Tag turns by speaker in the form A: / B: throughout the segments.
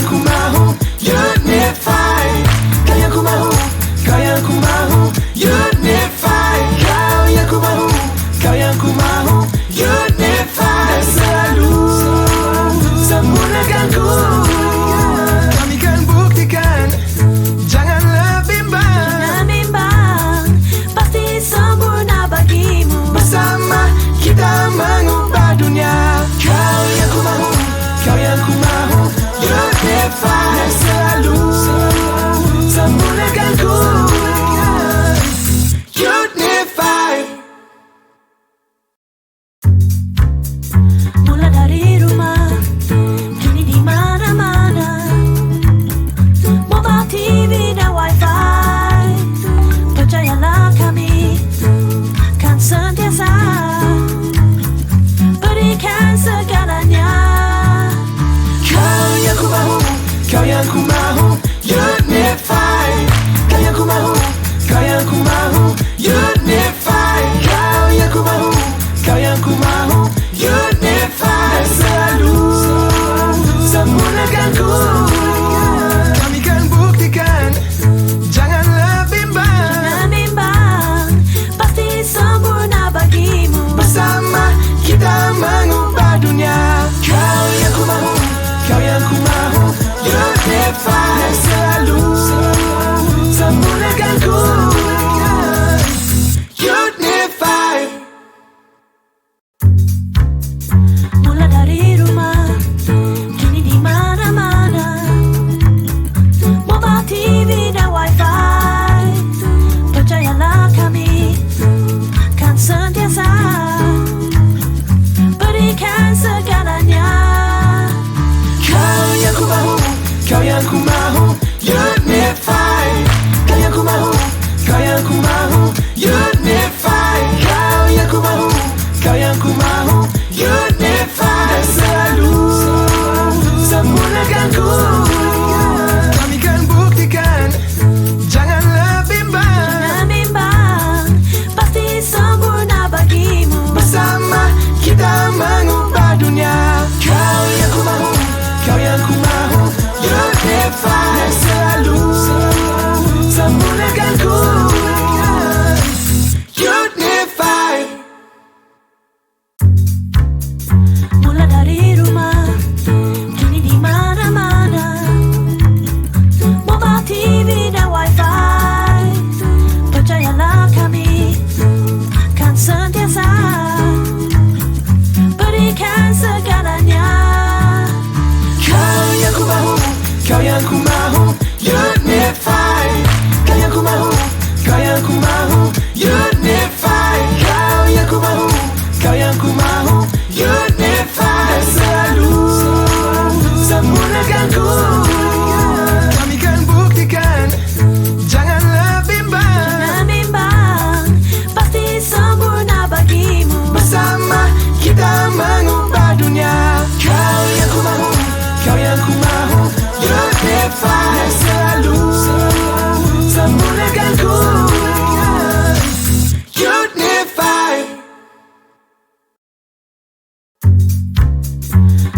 A: yang ku mahu, unify. Kau yang ku mahu, kau yang ku mahu, unify. Kau yang ku mahu, kau yang ku mahu, unify. Dan selalu sempurnakan ku. Kami kan buktikan, janganlah bimbang,
B: pasti sempurna bagimu.
A: bersama kita mengubah dunia. Kau yang ku mahu, kau yang ku mahu, unify. Dan selalu sempurnakan ku, unify.
B: Mula dari rumah, kini di mana-mana, mobile TV dan wifi. Percayalah kami kan sentiasa berikan segalanya.
A: Kau yang ku mahu, kau yang ku mahu, unify. Kau yang ku mahu, kau yang ku mahu, unify. Kau yang ku mahu, kau yang ku mahu, unify. Dan selalu sempurnakan ku. Kami kan buktikan, janganlah bimbang,
B: Pasti sempurna bagimu.
A: bersama kita mengubah dunia. Kau yang ku mahu, kau yang ku mahu, unify. Dan selalu sempurnakan ku, unify.
B: Mula dari rumah, kini di mana-mana, mobile TV dan wifi. Percayalah kami kan sentiasa berikan segalanya.
A: Kau yang ku mahu, kau yang ku mahu, unify. Kau yang ku mahu, kau yang ku mahu, unify. Kau yang ku mahu, kau yang ku mahu, unify. Dan selalu sempurnakan ku. Kami kan buktikan, janganlah bimbang,
B: Pasti sempurna bagimu.
A: bersama kita mengubah dunia. Kau yang ku mahu, kau yang ku mahu, unify. Dan selalu sempurnakan ku, unify.
B: Mula dari rumah, kini di mana-mana, mobile TV dan wifi. Percayalah kami kan sentiasa berikan segalanya.
A: Kau yang ku mahu, kau yang ku mahu, unify. Kau yang ku mahu, kau yang ku mahu, unify. Kau yang ku mahu, kau yang ku mahu, unify. Dan selalu sempurnakan ku. Kami kan buktikan, janganlah bimbang,
B: Pasti sempurna bagimu.
A: bersama kita mengubah dunia. Kau yang ku mahu, kau yang ku mahu, unify. Dan selalu sempurnakan ku, unify.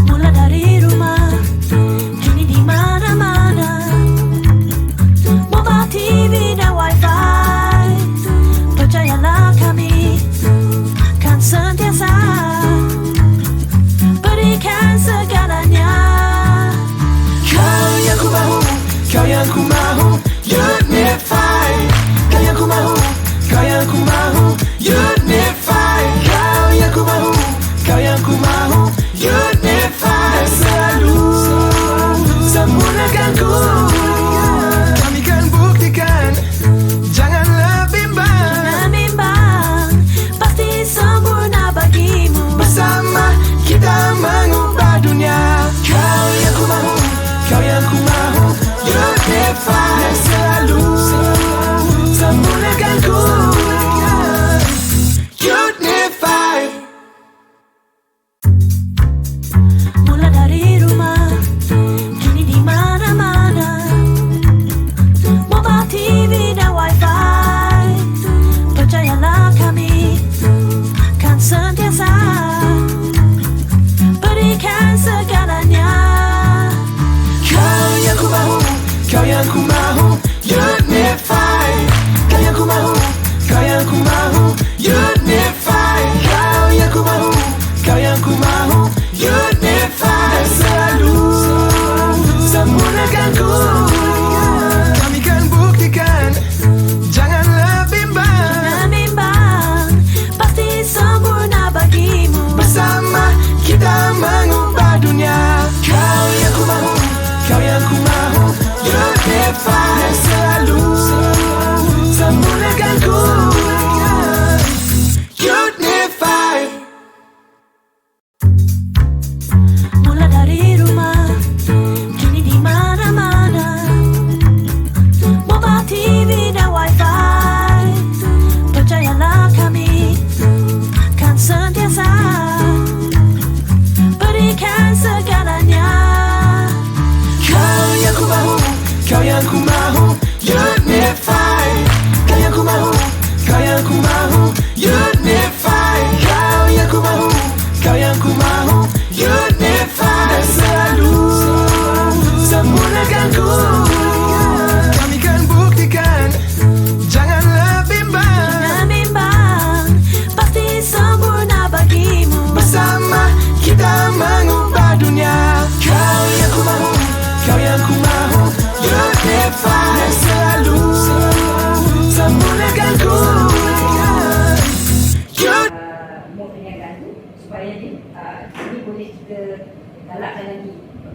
B: Mula dari rumah, kini di mana-mana, mobile TV dan wifi. Percayalah kami kan sentiasa berikan segalanya.
A: Kau yang ku mahu, kau yang ku mahu, unify. Kau yang ku mahu, kau yang ku mahu, unify. Kau yang ku mahu, kau yang ku mahu, unify. Dan selalu sempurnakan ku. Kami kan buktikan, janganlah bimbang,
B: Pasti sempurna bagimu.
A: bersama kita mengubah dunia. Kau yang ku mahu, kau yang ku mahu, unify.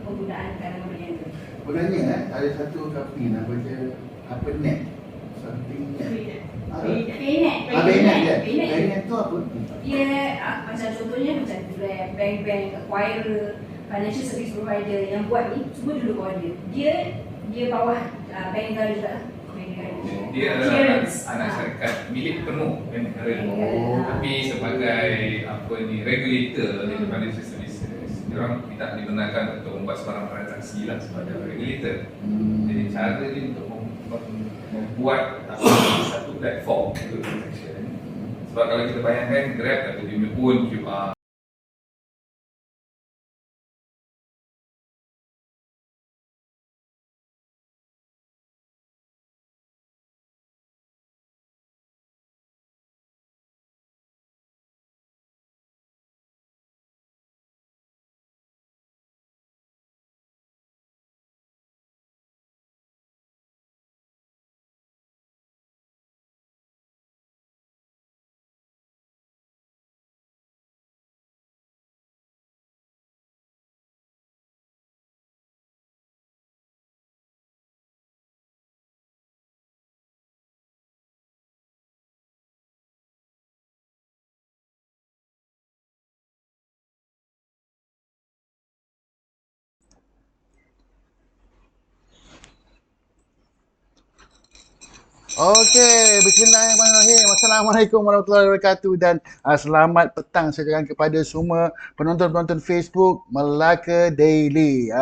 C: penggunaan kalangan berniaga.
D: Sebenarnya ada satu company nama dia apa net, something net. Baynet tu apa?
C: Dia macam contohnya macam Grab, bank-bank, acquirer, financial service provider yang buat ni semua duduk bawah dia. Dia bawah bank negara juga.
E: Dia adalah anak syarikat milik penuh bank negara. Tapi sebagai regulator daripada services, dia orang tidak dibenarkan untuk membuat sebarang transaksi lah sebagai regulator. Jadi cara dia untuk membuat satu platform untuk transaction. Sebab kalau kita bayangkan Grab atau dia pun QR.
D: Okey, bismillahirrahmanirrahim. Assalamualaikum warahmatullahi wabarakatuh dan selamat petang saya ucapkan kepada semua penonton-penonton Facebook Melaka Daily.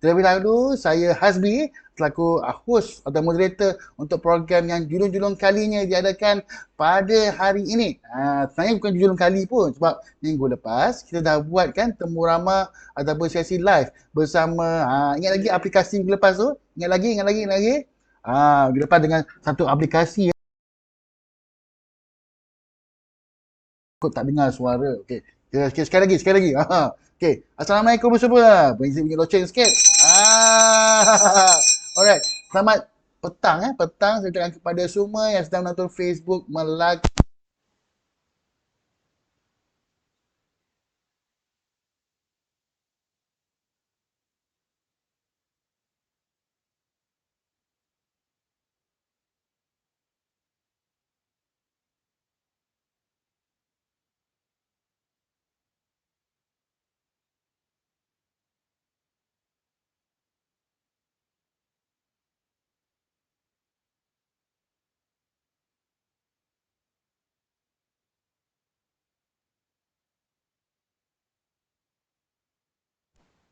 D: Terlebih dahulu saya Hazmi selaku host atau moderator untuk program yang julung-julung kalinya diadakan pada hari ini. Sebenarnya bukan julung kali pun sebab minggu lepas kita dah buat kan temu ramah ataupun sesi live bersama ingat lagi aplikasi minggu lepas tu? Ingat lagi? Minggu depan dengan satu aplikasi aku tak dengar suara. Okey. Sekali lagi. Okey. Assalamualaikum semua. Bunyi loceng sikit. Alright. Selamat petang Petang saya ucapkan kepada semua yang sedang menonton Facebook Melaka.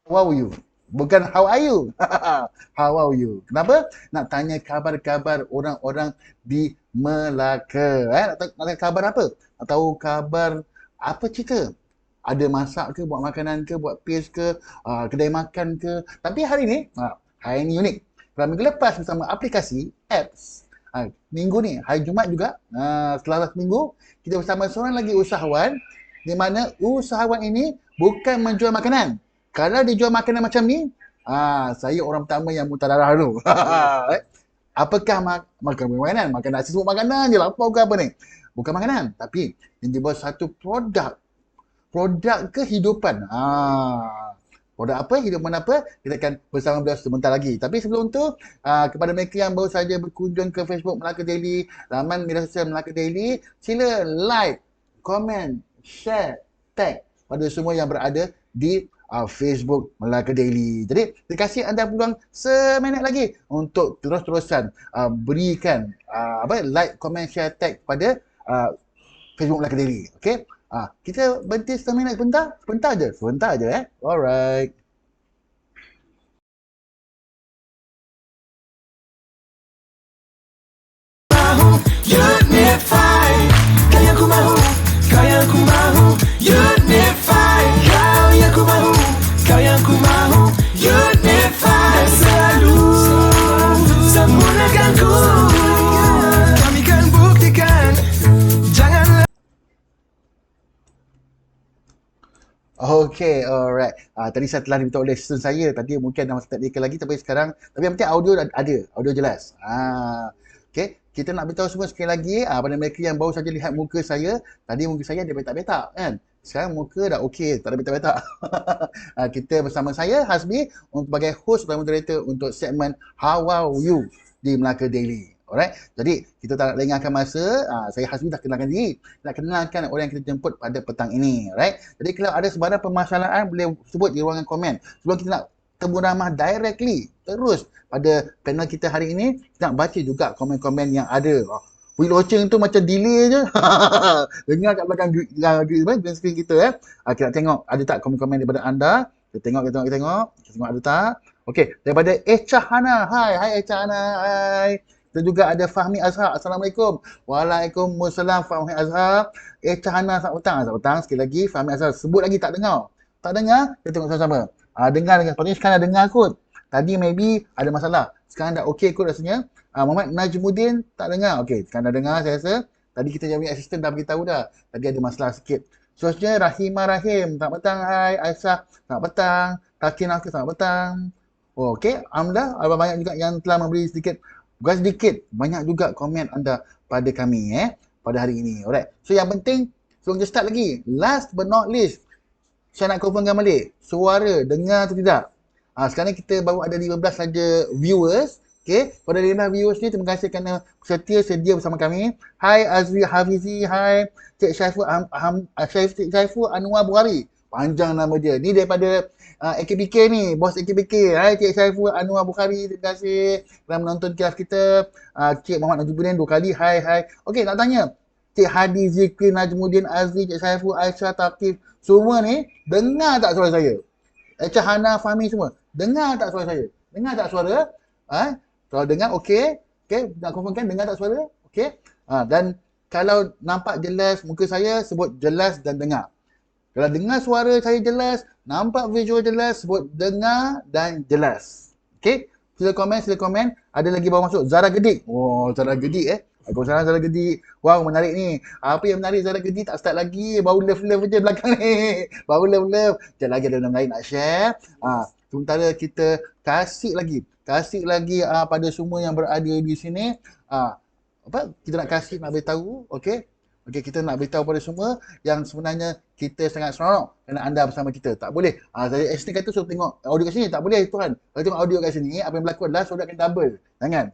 D: How are you? Bukan how are you? How are you? Kenapa? Nak tanya kabar-kabar orang-orang di Melaka. Nak tanya kabar apa? Nak tahu kabar apa cerita? Ada masak ke, buat makanan ke, buat paste ke, kedai makan ke. Tapi hari ni unik. Kalau minggu lepas bersama aplikasi, apps. Minggu ni, hari Jumaat juga, setelah minggu, kita bersama seorang lagi usahawan di mana usahawan ini bukan menjual makanan. Kalau dia jual makanan macam ni, saya orang pertama yang muntah darah dulu. Apakah makanan? Makan nasi semua makanan je lah. Apa ke apa ni? Bukan makanan. Tapi yang dia buat satu produk. Produk kehidupan. Produk apa? Hidupan apa? Kita akan bersama beliau sebentar lagi. Tapi sebelum tu, kepada mereka yang baru saja berkunjung ke Facebook Melaka Daily, laman media sosial Melaka Daily, sila like, komen, share, tag pada semua yang berada di Facebook Melaka Daily. Jadi, terima kasih anda peluang seminit lagi untuk terus-terusan berikan like, komen, share, tag pada Facebook Melaka Daily. Okey? Kita berhenti seminit sebentar je. Alright.
A: Unify, kau yang ku mahu, unify, kau yang ku mahu, unify, dan selalu sempurnakan ku. Kami kan buktikan, janganlah.
D: Okay, alright. Tadi saya telah diminta oleh assistant saya. Tadi mungkin ada masalah teknikal lagi, tapi sekarang, tapi yang penting audio ada, audio jelas. Okay, kita nak beritahu semua sekali lagi pada mereka yang baru saja lihat muka saya. Tadi muka saya ada betak-betak kan. Sekarang muka dah okey, tak ada betak-betak. Kita bersama saya, Hasbi, sebagai host dan moderator untuk segmen How Are You di Melaka Daily. Alright, jadi kita tak nak lengahkan masa. Saya Hasbi dah kenalkan diri. Nak kenalkan orang yang kita jemput pada petang ini. Alright, jadi kalau ada sebarang permasalahan boleh sebut di ruangan komen. Sebelum kita nak temu ramah directly terus pada panel kita hari ini, kita nak baca juga komen-komen yang ada. Will Ocheng tu macam delay je. Dengar kat belakang green screen kita. Kita nak tengok ada tak komen-komen daripada anda. Kita tengok ada tak. Okey, daripada Echa Hana. Hai Echa Hana. Hai. Kita juga ada Fahmi Azhar. Assalamualaikum. Waalaikumsalam Fahmi Azhar. Echa Hana, selamat petang. Sekali lagi Fahmi Azhar. Sebut lagi tak dengar. Tak dengar? Kita tengok sama-sama. Dengar. Patutnya sekarang dah dengar kot. Tadi maybe ada masalah. Sekarang dah okey kot rasanya. Muhammad Najmuddin tak dengar. Okey, sekarang dah dengar saya rasa. Tadi kita punya assistant dah beritahu dah. Tadi ada masalah sikit. Seterusnya Rahimah Rahim. Selamat petang. Hai Aisyah. Selamat petang. Takin aku selamat petang. Okey, alhamdulillah ada banyak juga yang telah memberi sedikit. Bukan sedikit, banyak juga komen anda pada kami pada hari ini. Alright. So yang penting sebelum kita start lagi, last but not least, saya nak confirmkan balik. Suara dengar atau tidak? Sekarang kita baru ada 15 saja viewers. Okay, pada 15 viewers ni, terima kasih kerana sedia bersama kami. Hai Azri Hafizi, hai Cik Syaiful Anwar Bukhari. Panjang nama dia. Ni daripada AKBK ni, bos AKBK. Hai Cik Syaiful Anwar Bukhari, terima kasih kerana menonton kelas kita. Cik Muhammad Najmuddin 2 kali, hai. Okey, nak tanya. Cik Hadi, Zikri, Najmuddin, Azri, Cik Syaiful, Aisyah, Taqif, semua ni dengar tak suara saya? Hana, Fahmi semua. Dengar tak suara saya? Dengar tak suara? Kalau dengar, okey. Okey, nak confirmkan dengar tak suara? Okey. Dan kalau nampak jelas muka saya, sebut jelas dan dengar. Kalau dengar suara saya jelas, nampak visual jelas, sebut dengar dan jelas. Okey. Sila komen. Ada lagi baru masuk. Zara Gedik. Oh, Zara Gedik Waalaikumsalam Zara Gedik. Wow, menarik ni. Apa yang menarik Zara Gedik tak start lagi. Baru love je belakang ni. Baru love. Sekejap lagi ada benda lain nak share. Sementara kita kasih lagi pada semua yang berada di sini. Kita nak kasih, nak beritahu. Okey, kita nak beritahu pada semua yang sebenarnya kita sangat seronok kerana anda bersama kita. Tak boleh. Saya Ashley kata suruh tengok audio kat sini. Tak boleh tuan. Kalau tengok audio kat sini, apa yang berlaku adalah saudara akan double. Jangan.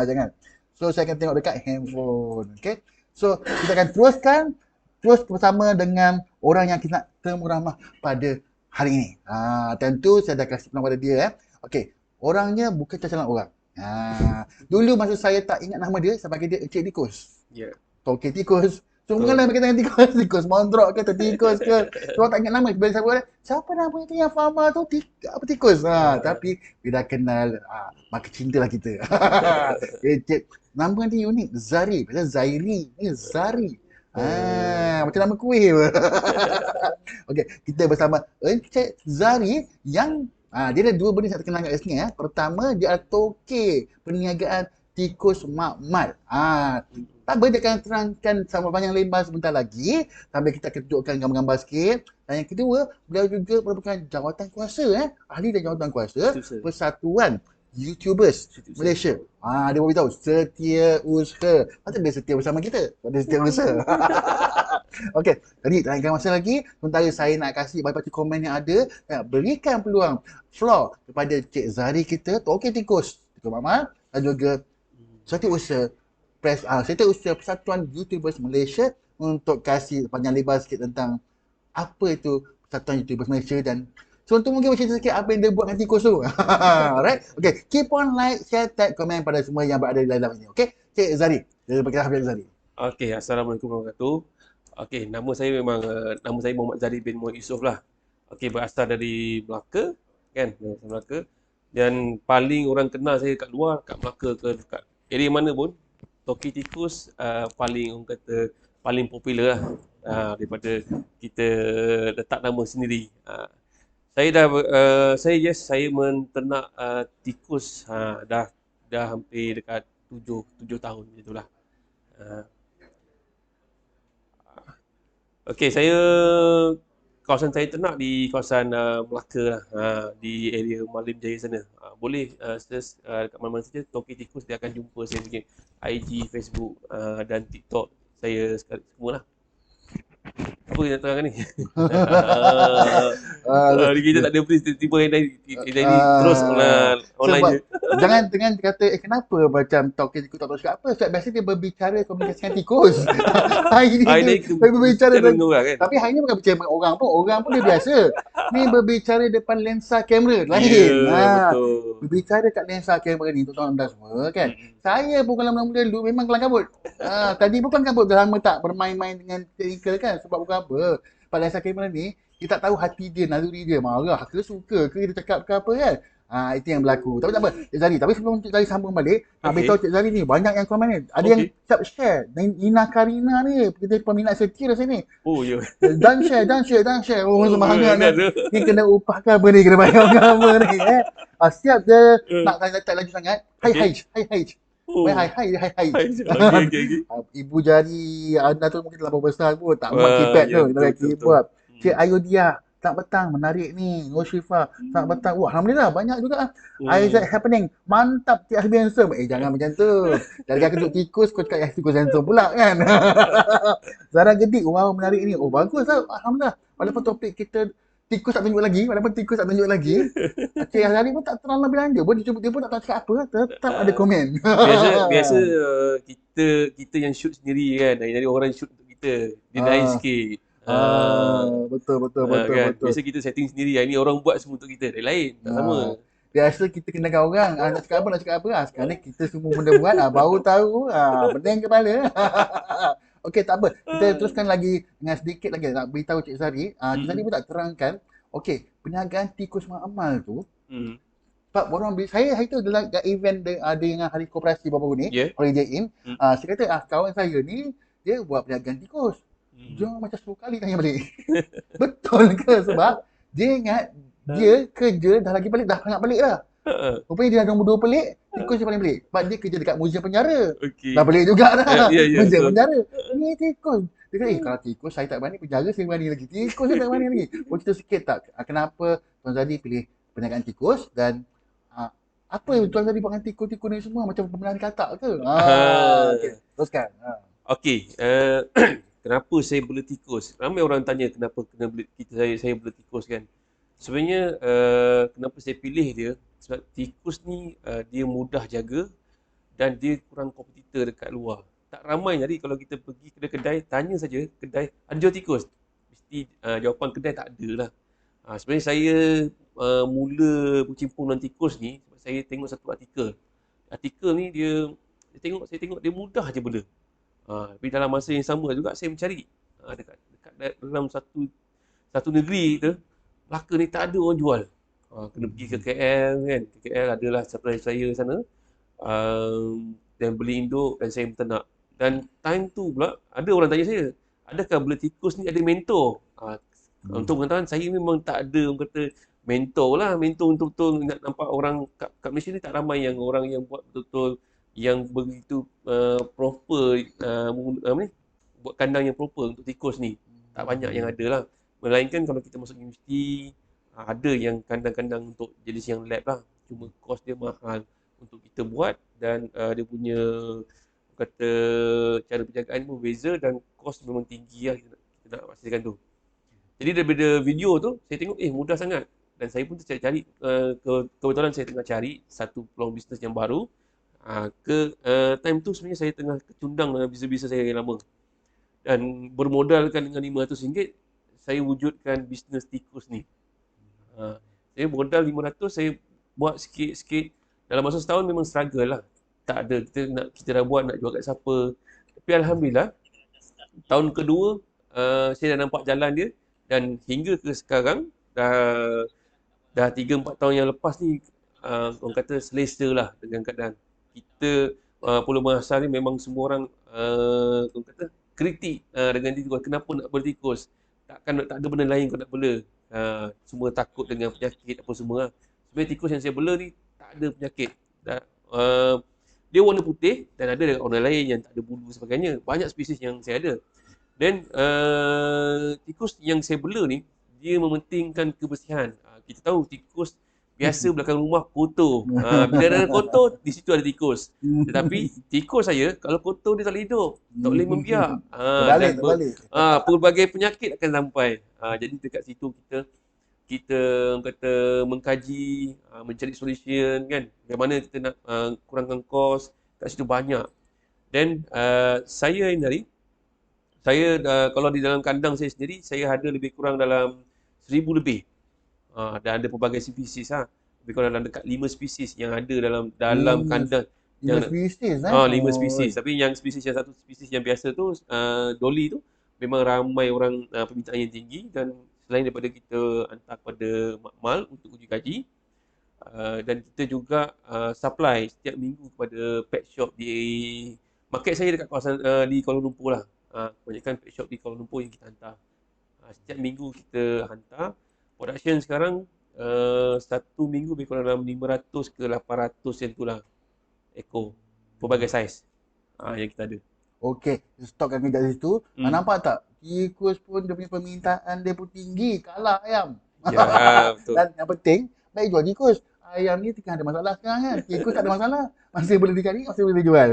D: Jangan. So saya akan tengok dekat handphone. Okey. So kita akan terus bersama dengan orang yang kita nak temu ramah pada hari ini. Tentu saya dah kasih peluang pada dia. Okey. Orangnya bukan cacalan orang. Dulu masa saya tak ingat nama dia, saya panggil dia Encik Tikus.
F: Ya.
D: Okey, Tikus. Semua lah berkaitan dengan tikus. Tikus mondrok ke, tikus ke. Semua tak ingat nama. Bila siapa nama itu yang Fahma tu? Tikus. Tapi bila kenal, maka cintalah kita. Encik. Nama dia unik. Zari. Macam Zairi. Ni Zari. Macam nama kuih. Okey, kita bersama Encik Zari yang dia ada 2 benda saya terkenal kat sini. Pertama, dia adalah toke perniagaan tikus makmal. Tak boleh dia akan terangkan sama panjang lebar sebentar lagi sambil kita akan tunjukkan gambar-gambar sikit. Dan yang kedua, beliau juga merupakan jawatan kuasa ahli dan jawatan kuasa Persatuan YouTubers Malaysia. Dia beritahu setiausaha. Patut dia setia bersama kita. Pada setiausaha. Okey, jadi tak lagi masa lagi. Sementara saya nak kasih baca komen yang ada, berikan peluang floor kepada Cik Zari kita, Toke Tikus Mama, dan juga setiausaha Persatuan YouTubers Malaysia untuk kasih panjang lebar sikit tentang apa itu Persatuan YouTubers Malaysia dan contoh mungkin bercerita sikit apa yang dia buat dengan tikus tu. Alright? Okay, keep on like, share, tag, komen pada semua yang berada di dalam ini. Okay? Cik Zari. Daripada Habib Zari.
F: Okay, Assalamualaikum warahmatullahi wabarakatuh. Okay, nama saya Muhammad Zari bin Muhammad Yusof lah. Okay, berasal dari Melaka. Kan? Melaka. Dan paling orang kenal saya kat luar, kat Melaka ke dekat area mana pun, Toki Tikus paling orang kata paling popular lah. Daripada kita letak nama sendiri. Saya menternak tikus dah hampir dekat 7 tahun itulah. Okey, kawasan saya ternak di kawasan Melaka lah, di area Malim Jaya sana. Boleh search dekat mana-mana saja Toki Tikus, dia akan jumpa saya punya IG, Facebook dan TikTok saya semualah. Apa Apa yang nak terangkan ni?
D: Ah,
F: Kita tak ada please tiba-tiba ini terus online
D: sebab
F: je.
D: jangan kata kenapa macam talking tikus tak tahu cakap apa. Sebab biasa dia berbicara komunikasi dengan tikus. Hari ni
F: Hari
D: dia
F: ni kita
D: berbicara
F: dengan orang kan.
D: tapi hari ni bukan bicara dengan orang pun. Orang pun dia biasa. Ni berbicara depan lensa kamera lain.
F: Ya, betul.
D: Berbicara kat lensa kamera ni untuk tuan-tuan semua kan. Saya pun kalau mula-mula dulu memang kelang kabut. Tadi pun kelang kabut. Dah lama tak bermain-main dengan teknikal kan. Sebab bukan apa. Pada lensa kamera ni, kita tak tahu hati dia, naluri dia. Marah ke, suka ke, dia cakap ke apa kan. Itu yang berlaku. Tapi tak apa, Cik Zari. Tapi sebelum Cik Zari sambung balik, nak beritahu Cik Zari ni, banyak yang komen ni. Ada yang siap share. Nina Karina ni, kita peminat setia dah sini.
F: Oh, ya.
D: Dan share. Oh, semangat ni. Ni kena upah ke apa ni, kena bayar ke apa ni. Siap dia nak tak lagi sangat. Hai.
F: Oh.
D: Hai.
F: Okay.
D: Ibu jari anda tu mungkin terlalu besar pun tak buat keypad tu, kita bagi keyboard. Cik Ayudia, selamat petang, menarik ni. Nur Syifa, selamat petang. Wah, alhamdulillah banyak juga. Isaac happening. Mantap Cik Hasbi handsome. Jangan macam tu. Jangan kejut tikus kau cakap tikus handsome pula kan. Zara Gedik, wow menarik ni. Oh bagus lah, alhamdulillah. Walaupun topik kita tikus tak tunjuk lagi, Cik Azhari pun tak terlalu lebih lanjut. Dia pun tak tahu cakap apa, tetap ada komen.
F: Biasa kita yang shoot sendiri kan. Dari orang shoot untuk kita. Dia lain sikit.
D: Betul.
F: Kan? Biasa kita setting sendiri. Ini orang buat semua untuk kita. Dia lain, tak sama.
D: Biasa kita kenalkan orang, nak cakap apa. Sekarang ni kita semua benda buat, baru tahu, pening kepala. Okey, tak apa. Kita teruskan lagi dengan sedikit lagi nak beritahu Cik Zari. Cik Zari pun tak terangkan. Okey, perniagaan tikus amal tu. Sebab orang saya hari tu dalam event ada dengan hari koperasi baru ni, Holiday Inn. Saya kata kawan saya ni dia buat perniagaan tikus. Dia macam 10 kali tanya balik. Betul ke? Sebab dia ingat dia kerja dah lagi balik, dah sangat balik dah. Rupanya dia dah nombor 2 pelik, tikus dia paling pelik. Sebab dia kerja dekat muzium penjara. Dah pelik juga dah. Muzium penjara. Ni tikus. Dia kata, kalau tikus saya tak berani, penjara saya berani lagi. Tikus saya tak berani lagi. Boleh cerita sikit tak? Kenapa Tuan Zadi pilih perniagaan tikus dan apa yang Tuan Zadi buat dengan tikus-tikus ni semua? Macam pembenahan katak ke? Okay. Teruskan.
F: Okey. Kenapa saya bela tikus? Ramai orang tanya kenapa saya bela tikus kan. Sebenarnya kenapa saya pilih dia, sebab tikus ni dia mudah jaga dan dia kurang kompetitor dekat luar. Tak ramai, jadi kalau kita pergi kedai, tanya saja kedai, ada jual tikus? Mesti jawapan kedai tak ada lah. Sebenarnya saya mula bercimpung dengan tikus ni, sebab saya tengok satu artikel. Artikel ni saya tengok dia mudah je bela. Tapi dalam masa yang sama juga saya mencari dekat dalam satu negeri tu, Melaka ni tak ada orang jual. Kena pergi ke KL kan. Ke KL adalah supplier saya sana. Dan beli induk dan saya berternak. Dan time tu pula ada orang tanya saya, adakah bela tikus ni ada mentor? Untuk pengetahuan saya memang tak ada orang kata mentor lah. Mentor betul-betul nak nampak orang kat Malaysia ni tak ramai yang orang yang buat betul-betul yang begitu proper buat kandang yang proper untuk tikus ni. Tak banyak yang ada lah. Melainkan kalau kita masuk universiti, ada yang kandang-kandang untuk jenis yang lab lah. Cuma kos dia mahal untuk kita buat dan dia punya kata cara penjagaan pun beza dan kos memang tinggi lah kita nak pastikan tu. Jadi daripada video tu, saya tengok mudah sangat. Dan saya pun cari kebetulan saya tengah cari satu peluang bisnes yang baru. Time tu sebenarnya saya tengah kecundang dengan bisnes saya yang lama. Dan bermodalkan dengan RM500, saya wujudkan bisnes tikus ni. Saya modal 500, saya buat sikit-sikit. Dalam masa setahun memang struggle lah. Tak ada, kita dah buat nak jual kat siapa. Tapi alhamdulillah, tahun kedua saya dah nampak jalan dia. Dan hingga ke sekarang, dah 3-4 tahun yang lepas ni, orang kata selesa lah dengan keadaan. Kita Pulau Bahasa ni memang semua orang orang kata kritik dengan tikus. Kenapa nak bela tikus? Tak ada benda lain kau nak bela. Semua takut dengan penyakit apa semua. Sebenarnya tikus yang saya bela ni tak ada penyakit. Dia warna putih dan ada warna lain yang tak ada bulu sebagainya. Banyak spesies yang saya ada. Dan tikus yang saya bela ni, dia mementingkan kebersihan. Kita tahu tikus Biasa belakang rumah kotor. Bila ada kotor, di situ ada tikus. Tetapi tikus saya, kalau kotor dia tak boleh hidup. Tak boleh membiak.
D: Terbalik, terbalik.
F: Pelbagai penyakit akan sampai. Jadi dekat situ kita kata mengkaji, mencari solution kan. Bagaimana kita nak kurangkan kos. Kat situ banyak. Dan saya Indari, kalau di dalam kandang saya sendiri, saya ada lebih kurang dalam 1,000 lebih. Dan ada pelbagai spesies lebih kurang dalam dekat 5 spesies yang ada dalam kandang.
D: 5 spesies
F: 5 spesies. Tapi yang spesies yang satu spesies yang biasa tu, Dolly tu, memang ramai orang permintaan yang tinggi, dan selain daripada kita hantar kepada makmal untuk uji kaji, dan kita juga supply setiap minggu kepada pet shop di market saya dekat kawasan di Kuala Lumpur lah. Kebanyakan pet shop di Kuala Lumpur yang kita hantar. Setiap minggu kita hantar. Production sekarang satu minggu lebih kurang dalam 500 ke 800 yang tu lah ekor. Pelbagai saiz yang kita ada.
D: Okey, stok kami kat situ. Nampak tak? Tikus pun dia punya permintaan dia pun tinggi, kalah ayam.
F: Ya, betul.
D: Dan yang penting, baik jual tikus. Ayam ni tengah ada masalah sekarang kan. Tikus tak ada masalah. Masih boleh dicari, masih boleh dijual.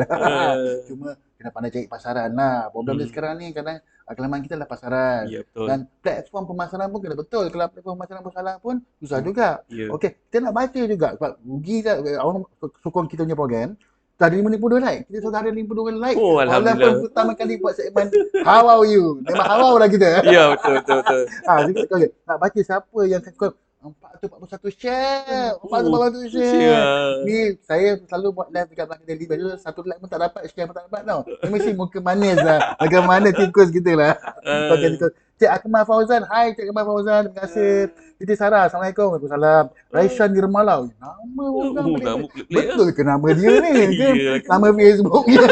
D: Cuma kena pandai cari pasaran lah. Problem dia sekarang ni kadang kelemahan kita adalah pasaran.
F: Ya, betul.
D: Dan platform pemasaran pun kena betul. Kalau platform pemasaran pun salah pun susah juga.
F: Ya.
D: Okey, kita nak baca juga. Sebab rugi tak orang sokong kita punya program. Dah ada 52 like. Kita sudah ada 52 like.
F: Oh, Alhamdulillah.
D: Walaupun pertama kali buat segmen How are you? Memang how lah kita.
F: Ya, betul.
D: Jadi okay. Nak baca siapa yang kau 441 share. 441 share. Ni saya selalu buat live dekat belakang daily. Biasa satu like pun tak dapat, share pun tak dapat tau. Ni mesti muka manis lah. Bagaimana tikus kita lah. Pakai tikus. Cik Akmal Fauzan. Hai Cik Akmal Fauzan. Terima kasih. Siti Sarah. Assalamualaikum. Waalaikumsalam. Raishan Nirmalau. Nama orang
F: Nama pelik-pelik.
D: betul ke nama dia ni? Ke
F: Ya.
D: nama Facebook dia?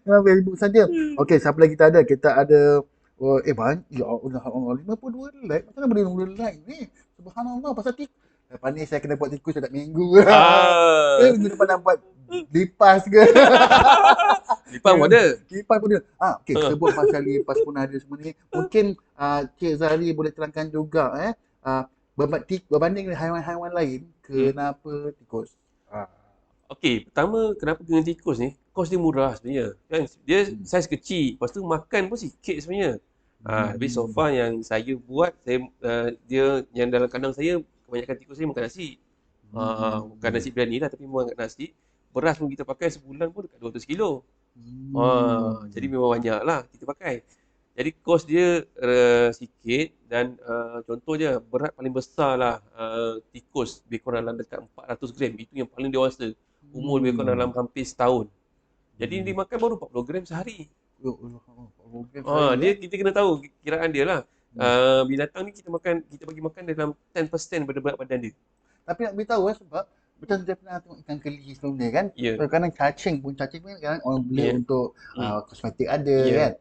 D: Nama Facebook saja. Okey, siapa lagi kita ada? Kita ada banyak. Ya Allah, 52 like. Macam mana boleh 52 like ni? Subhanallah, pasal lepas ni saya kena buat tikus setiap minggu. Minggu depan nak buat lipas ke?
F: Lipas pun ada.
D: Lipas pun ada. Okey, sebut pasal lipas pun ada semua ni. Mungkin Cik Zari boleh terangkan juga berbanding dengan haiwan-haiwan lain, kenapa tikus?
F: Okey, pertama kenapa dengan tikus ni? Kos dia murah sebenarnya. Kan dia saiz kecil, lepas tu makan pun sikit sebenarnya. Tapi so far yang saya buat, dia yang dalam kandang saya, kebanyakan tikus saya makan nasi. Bukan nasi biryani lah, tapi memang makan nasi. Beras pun kita pakai sebulan pun dekat 200 kilo. Jadi memang banyak lah kita pakai. Jadi kos dia sikit, dan contoh je, berat paling besar lah tikus lebih kurang dalam dekat 400 gram. Itu yang paling dewasa. Umur lebih kurang dalam hampir setahun. Jadi dia makan baru 40 gram sehari. Kita kena tahu kiraan dia lah. Binatang ni kita bagi makan dalam 10% daripada berat badan dia.
D: Tapi nak beritahu sebab macam saya pernah tengok ikan keli sebelum dia kan. Kadang cacing pun kadang orang beli untuk kosmetik ada kan.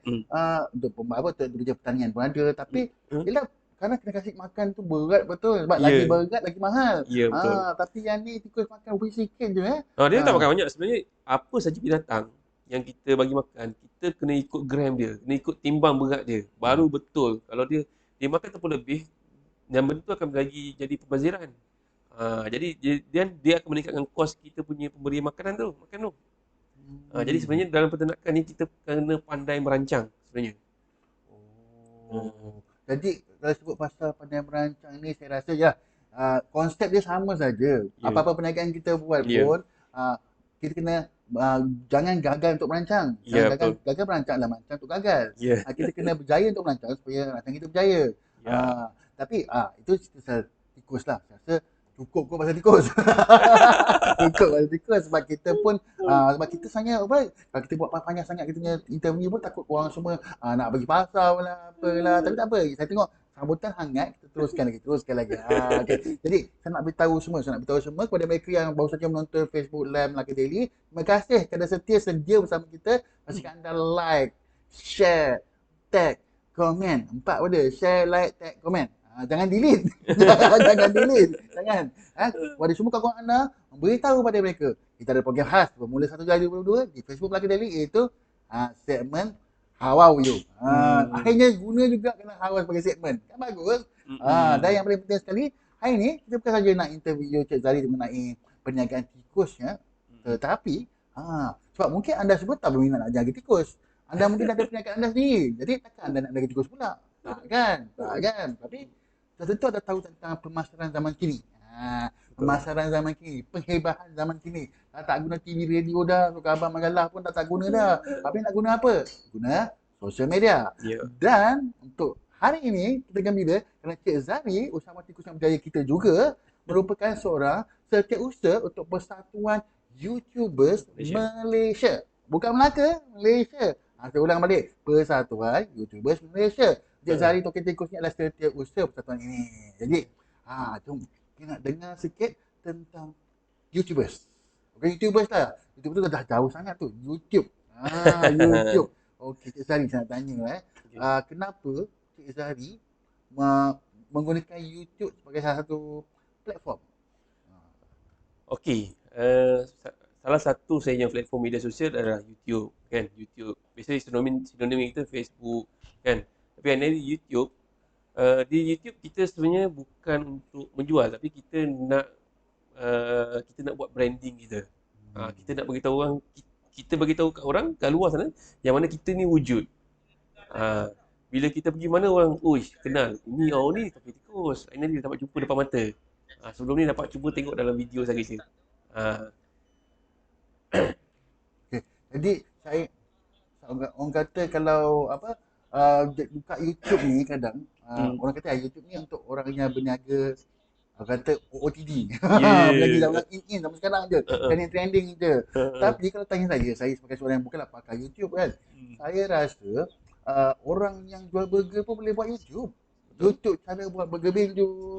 D: Untuk kerja pertanian pun ada. Tapi yelah, kadang kena kasih makan tu berat betul. Sebab lagi berat lagi mahal.
F: Betul.
D: Tapi yang ni tikus makan beri sikit je
F: Dia tak makan banyak. Sebenarnya apa saja binatang yang kita bagi makan, kita kena ikut gram dia, kena ikut timbang berat dia. Baru betul. Kalau dia makan terlalu lebih, yang benda tu akan jadi pembaziran. Jadi dia akan meningkatkan kos kita punya pemberian makanan tu. Jadi sebenarnya dalam peternakan ni kita kena pandai merancang sebenarnya.
D: Jadi kalau sebut pasal pandai merancang ni, saya rasa konsep dia sama saja. Apa-apa perniagaan kita buat pun kita kena jangan gagal untuk merancang. Gagal merancang adalah merancang untuk gagal. Kita kena berjaya untuk merancang supaya rancang kita berjaya. Tapi itu pasal tikus lah. Saya rasa cukup kot pasal tikus. Cukup pasal tikus sebab kita pun sebab kita sangat kalau kita buat panjang sangat kita punya interview pun takut orang semua nak bagi pasal lah apalah. Tapi tak apa, saya tengok sambutan hangat, kita teruskan lagi. Okay. Jadi saya nak beritahu semua kepada mereka yang baru saja menonton Facebook Live Melaka Daily. Terima kasih kerana sedia bersama kita. Pastikan anda like, share, tag, komen. 4 benda, share, like, tag, komen. Jangan delete. Jangan. Kepada semua kawan anda, beritahu pada mereka. Kita ada program khas bermula 1 Julai 2022 di Facebook Melaka Daily, iaitu segmen How are you? Akhirnya guna juga kena how sebagai segmen. Kan bagus. Dan yang paling penting sekali, hari ni kita bukan saja nak interview Cik Zari mengenai perniagaan tikusnya, tetapi sebab mungkin anda semua tak berminat nak jaga tikus. Anda mungkin ada perniagaan anda sendiri. Jadi takkan anda nak jaga tikus pula? Tak kan? Tapi tentu ada tahu tentang pemasaran zaman kini. Pemasaran zaman kini, penghebahan zaman kini. Tak guna TV, radio dah, khabar majalah pun tak guna dah. Tapi nak guna apa? Guna sosial media. Dan untuk hari ini kita gembira kerana Cik Zari, usahawan tikus yang berjaya kita juga merupakan seorang setiausaha untuk Persatuan YouTubers Malaysia. Bukan Melaka, Malaysia. Saya ulang balik. Persatuan YouTubers Malaysia. Cik Zari Token Tikus ni adalah setiausaha persatuan ini. Jadi, jom kita nak dengar sikit tentang YouTubers. Bukan YouTubers lah. YouTubers tu dah jauh sangat tu. YouTube. YouTube. Okey, Cik Zari saya nak tanya kenapa Cik Zari menggunakan YouTube sebagai salah satu platform?
F: Okey, salah satu saya yang platform media sosial adalah YouTube, kan? YouTube. Biasanya sinonim kita Facebook, kan? Tapi yang dari YouTube, di YouTube kita sebenarnya bukan untuk menjual, tapi kita nak buat branding kita. Kita nak beritahu orang, kita beritahu kat orang kat luar sana yang mana kita ni wujud. Bila kita pergi mana orang, kenal. Ini orang ni Token Tikus. Ini dia dapat jumpa depan mata. Sebelum ni dapat cuba tengok dalam video saja.
D: Okay. Jadi orang kata kalau buka YouTube ni kadang orang kata YouTube ni untuk orang yang berniaga, kata OOTD. Lagi zaman in zaman sekarang je. Trending je. Tapi kalau tanya saya sebagai seorang yang bukanlah pakar YouTube kan, saya rasa orang yang jual burger pun boleh buat YouTube. YouTube cara buat burger benjo,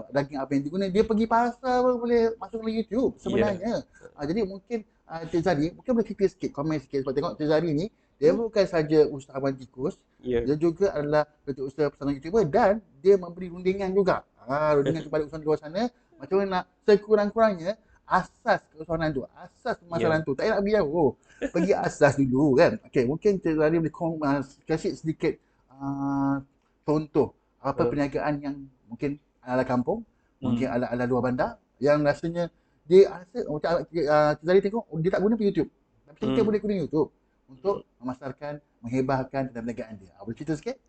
D: daging apa yang diguna, dia pergi pasar pun boleh masuk ke YouTube sebenarnya. Jadi mungkin Cik Zari mungkin boleh cerita sikit, komen sikit sebab tengok Cik Zari ni dia bukan saja usahawan tikus, dia juga adalah usaha persatuan YouTuber dan dia memberi rundingan juga. Rundingan kepada usahawan di luar sana macam mana nak sekurang-kurangnya asas keusahawanan tu, asas pemasaran tu. Tak payah nak pergi jauh. Pergi asas dulu kan. Okey, mungkin Cik Zari boleh kasih sedikit contoh apa perniagaan yang mungkin ala kampung, mungkin ala luar bandar yang rasanya dia rasa macam Cik Zari tengok dia tak guna YouTube. Tapi kita boleh guna YouTube untuk memasarkan, menghebahkan tentang perniagaan dia. Boleh cerita sikit?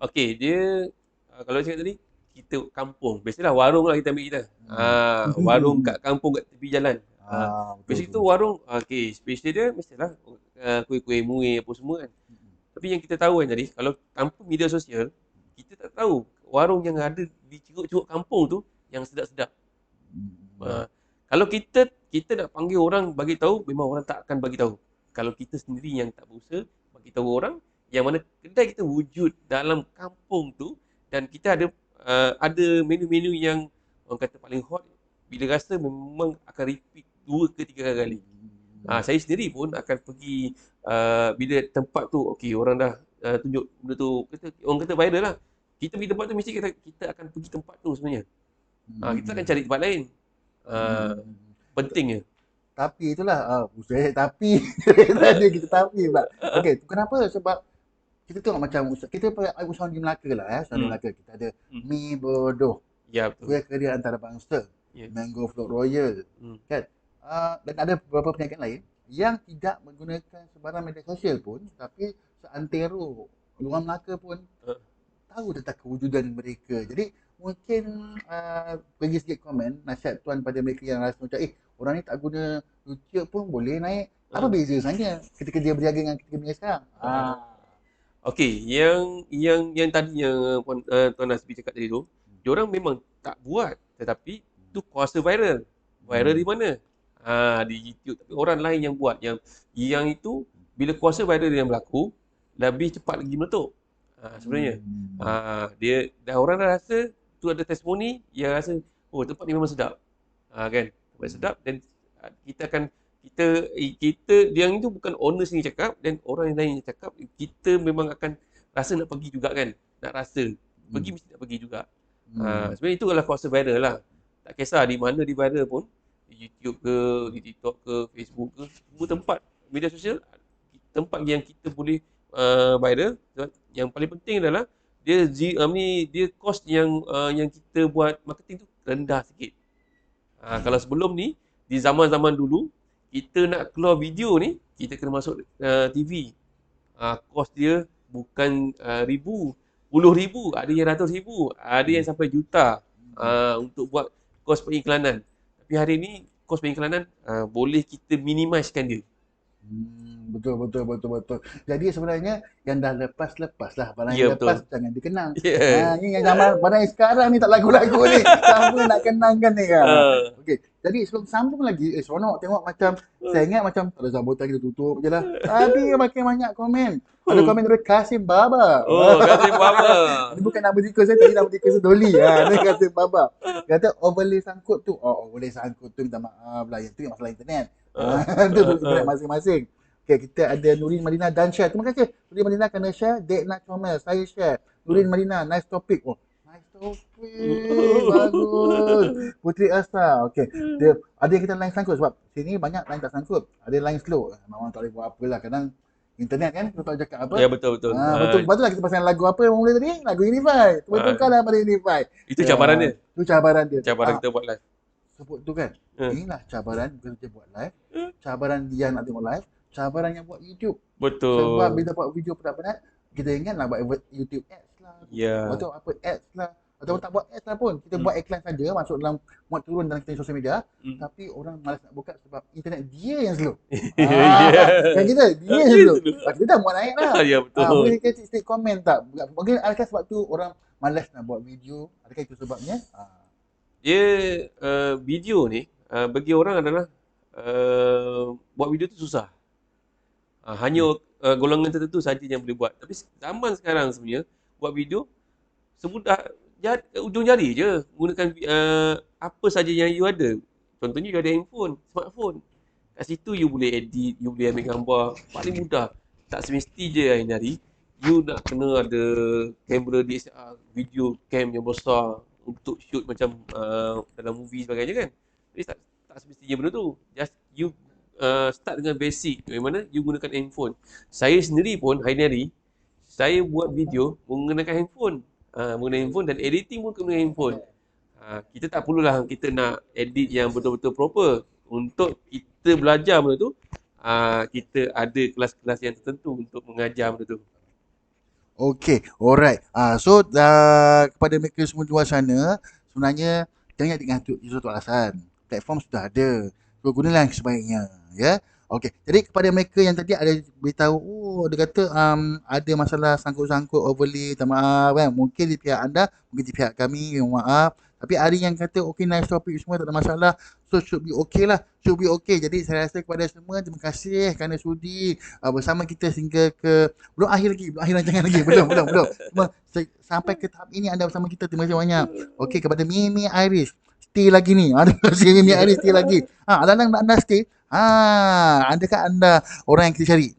F: Okey, dia kalau cakap tadi kita kampung, biasalah warung lah kita ambil kita. Warung kat kampung kat tepi jalan. Biasanya tu warung, special dia mestilah kuih-kuih muih apa semua kan. Tapi yang kita tahu kan tadi, kalau tanpa media sosial, kita tak tahu warung yang ada di ceruk-ceruk kampung tu yang sedap-sedap. Kalau kita nak panggil orang bagi tahu, memang orang tak akan bagi tahu. Kalau kita sendiri yang tak berusaha bagi tahu orang yang mana kedai kita wujud dalam kampung tu dan kita ada menu-menu yang orang kata paling hot, bila rasa memang akan repeat 2 ke 3 kali. Saya sendiri pun akan pergi bila tempat tu orang dah tunjuk benda tu, orang kata viral lah. Kita pergi tempat tu mesti kita akan pergi tempat tu sebenarnya. Kita akan cari tempat lain. Pentingnya.
D: Tapi itulah tapi kita pula. Okey, kenapa? Sebab kita tengok macam kita usahawan di Melaka lah usahawan di Melaka kita ada Mi Bodoh.
F: Ya, betul.
D: Kuih keria antarabangsa. Mango Float Royal. Kan? Dan ada beberapa perniagaan lain yang tidak menggunakan sebarang media sosial pun, tapi seantero luar Melaka pun tahu tentang kewujudan mereka. Jadi mungkin bagi sikit komen nasihat tuan pada mereka yang rasa macam orang ni tak guna YouTube pun boleh naik. Apa beza sebenarnya ketika dia berniaga dengan ketika berniaga sekarang?
F: Okey, yang tadi yang Tuan Hasbi cakap tadi tu, diorang memang tak buat, tetapi tu kuasa viral. Viral di mana? Di YouTube. Tapi orang lain yang buat, yang itu bila kuasa viral yang berlaku, lebih cepat lagi meletup. Sebenarnya. Dia dah orang dah rasa tu ada testimoni yang rasa tempat ni memang sedap. Kan? Tempat sedap dan kita yang itu bukan owner sendiri cakap dan orang yang lain yang cakap, kita memang akan rasa nak pergi juga kan. Nak rasa pergi mesti nak pergi juga. Sebenarnya itu adalah kuasa viral lah. Tak kisah di mana di viral pun, di YouTube ke, di TikTok ke, Facebook ke, semua tempat media sosial, tempat yang kita boleh viral. Yang paling penting adalah dia kos yang kita buat marketing tu rendah sikit. Kalau sebelum ni, di zaman-zaman dulu, kita nak keluar video ni, kita kena masuk TV. Kos dia bukan ribu, puluh ribu, ada yang ratus ribu, ada yang sampai juta untuk buat kos periklanan. Tapi hari ni, kos periklanan boleh kita minimizekan dia.
D: Betul. Jadi sebenarnya yang dah lepas lah. Barang
F: Ya,
D: yang lepas
F: betul.
D: jangan dikenang.
F: Ya.
D: Ni yang zaman barang yang sekarang ni tak lagu-lagu ni. Siapa nak kenangkan ni kan? Okey. Jadi sebelum sambung lagi, seronok tengok macam saya ingat macam tak ada sambutan kita tutup je lah. Tapi makin banyak komen. Ada komen dari Kasim Baba.
F: Oh, Kasim Baba.
D: Ini bukan nama tikus saya, tadi nama tikus saya Dolly. Ini Kasim Baba. Kata overlay sangkut tu. Overlay sangkut tu minta maaf lah. Yang tu masalah internet. Itu internet masing-masing. Okay, kita ada Nurin Madina dan share. Terima kasih. Nurin Madina kena share. Dekna comel. Saya share. Nurin Madina, nice topic. Nice topic. Bagus. Putri Asa. Okay. Dia, ada yang kita line sangkut sebab sini banyak line tak sangkut. Ada line slow. Memang tak boleh buat apa lah. Kadang internet kan, kita tak cakap apa.
F: Ya, betul.
D: Betul lah kita pasang lagu apa yang boleh tadi? Lagu Unify. Betul lah pada Unify.
F: Itu cabaran dia.
D: Itu cabaran dia.
F: Cabaran kita buat live.
D: Sebut tu kan. Inilah cabaran bukan kita buat live. Cabaran dia nak tengok live. Cabaran yang buat YouTube.
F: Betul.
D: Sebab bila buat video penat-penat, kita ingatlah buat YouTube ads lah.
F: Ya.
D: Atau apa ads lah. Atau tak buat ads lah pun. Kita buat iklan saja, masuk dalam, muat turun dalam kita sosial media. Tapi orang malas nak buka sebab internet dia yang slow. Kan kita, dia yang slow. Kita dah muat naik lah.
F: Ya, betul.
D: Boleh kita stick komen tak? Mungkin adakah sebab tu orang malas nak buat video? Adakah itu sebabnya?
F: Dia video ni bagi orang adalah buat video tu susah. Hanya golongan tertentu saja yang boleh buat. Tapi zaman sekarang sebenarnya buat video semudah ujung jari je, gunakan apa saja yang you ada. Contohnya you ada handphone, smartphone. Kat situ you boleh edit, you boleh ambil gambar, paling mudah. Tak semesti je yang nyari, you nak kena ada kamera DSLR, video cam yang besar untuk shoot macam dalam movie sebagainya kan. Jadi tak semestinya benda tu. Just you start dengan basic, bagaimana you gunakan handphone. Saya sendiri pun hari-hari saya buat video menggunakan handphone. Menggunakan handphone dan editing pun menggunakan handphone. Kita tak perlulah kita nak edit yang betul-betul proper. Untuk kita belajar benda tu, kita ada kelas-kelas yang tertentu untuk mengajar benda tu.
D: Okay, alright. So kepada mereka semua di luar sana, sebenarnya jangan dengan satu alasan. Platform sudah ada. So gunalah yang sebaiknya, ya. Okey. Jadi kepada mereka yang tadi ada beritahu, dia kata ada masalah sangkut-sangkut overlay, tak maaf kan. Mungkin di pihak anda, mungkin di pihak kami, maaf. Tapi ada yang kata okey, nice topic semua, tak ada masalah. So should be okay lah. Should be okay. Jadi saya rasa kepada semua, terima kasih kerana sudi bersama kita sehingga ke belum akhir lagi, belum akhir rancangan lagi. Belum. Cuma sampai ke tahap ini anda bersama kita, terima kasih banyak. Okey, kepada Mimi Iris, stay lagi ni. Terima kasih Mimi Iris, stay lagi. Anda stay. Adakah anda orang yang kita cari?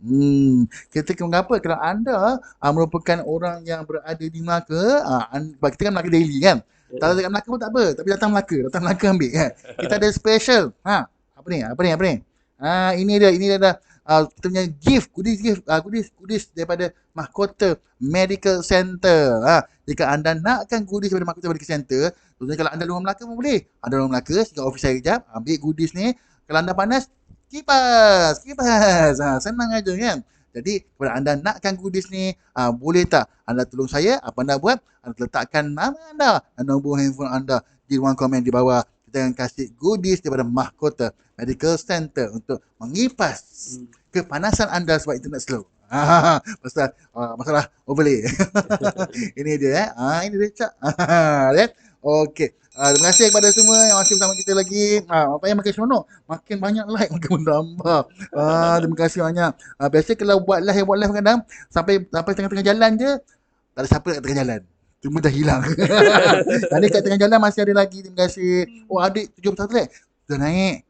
D: Kita mengapa kalau anda merupakan orang yang berada di Melaka, kita kan Melaka daily kan. Kalau dekat Melaka pun tak apa, tapi datang Melaka ambil kan. Kita ada special. Apa ni? Ini dia dah kita punya goodies daripada Mahkota Medical Center. Jika anda nakkan goodies daripada Mahkota Medical Center, contohnya kalau anda luar Melaka pun boleh. Anda luar Melaka, singgah office saya kejap, ambil goodies ni. Kalau anda panas, kipas. Senang aja kan. Jadi kalau anda nakkan goodies ni, boleh tak anda tolong saya, apa anda buat? Anda letakkan nama anda dan nombor handphone anda di ruang komen di bawah. Kita akan kasih goodies daripada Mahkota Medical Center untuk mengipas kepanasan anda sebab internet slow. Pasal masalah overlay. Ini dia ini dia Cak. Okey. Terima kasih kepada semua yang masih bersama kita lagi. Apa yang makin seronok, makin banyak like, makin bertambah. Terima kasih banyak. Biasa kalau buat live kadang sampai tengah-tengah jalan je, tak ada siapa kat tengah jalan. Cuma dah hilang. Tadi kat tengah jalan masih ada lagi. Terima kasih. Adik 71 like. Sudah naik.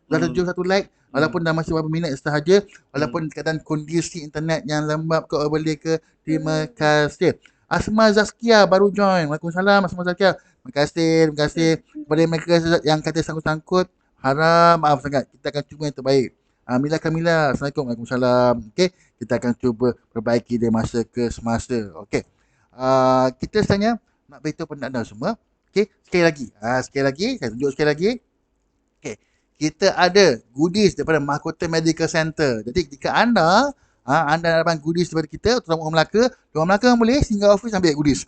D: Dah ada 71 like. Walaupun dah masih beberapa minit sahaja. Walaupun keadaan kondisi internet yang lembab ke overlay ke. Terima kasih. Asma Zaskia baru join. Waalaikumsalam Asma Zaskia. Terima kasih kepada mereka yang kata sangkut-sangkut. Harap maaf sangat. Kita akan cuba yang terbaik. Mila Kamila, Assalamualaikum. Waalaikumsalam. Okey, kita akan cuba perbaiki dari masa ke semasa. Okey. kita sebenarnya nak beritahu pada anda semua. Okey, sekali lagi, saya tunjuk sekali lagi. Okey, kita ada goodies daripada Mahkota Medical Center. Jadi jika anda dapat goodies daripada kita, terutama orang Melaka boleh singgah office ambil goodies.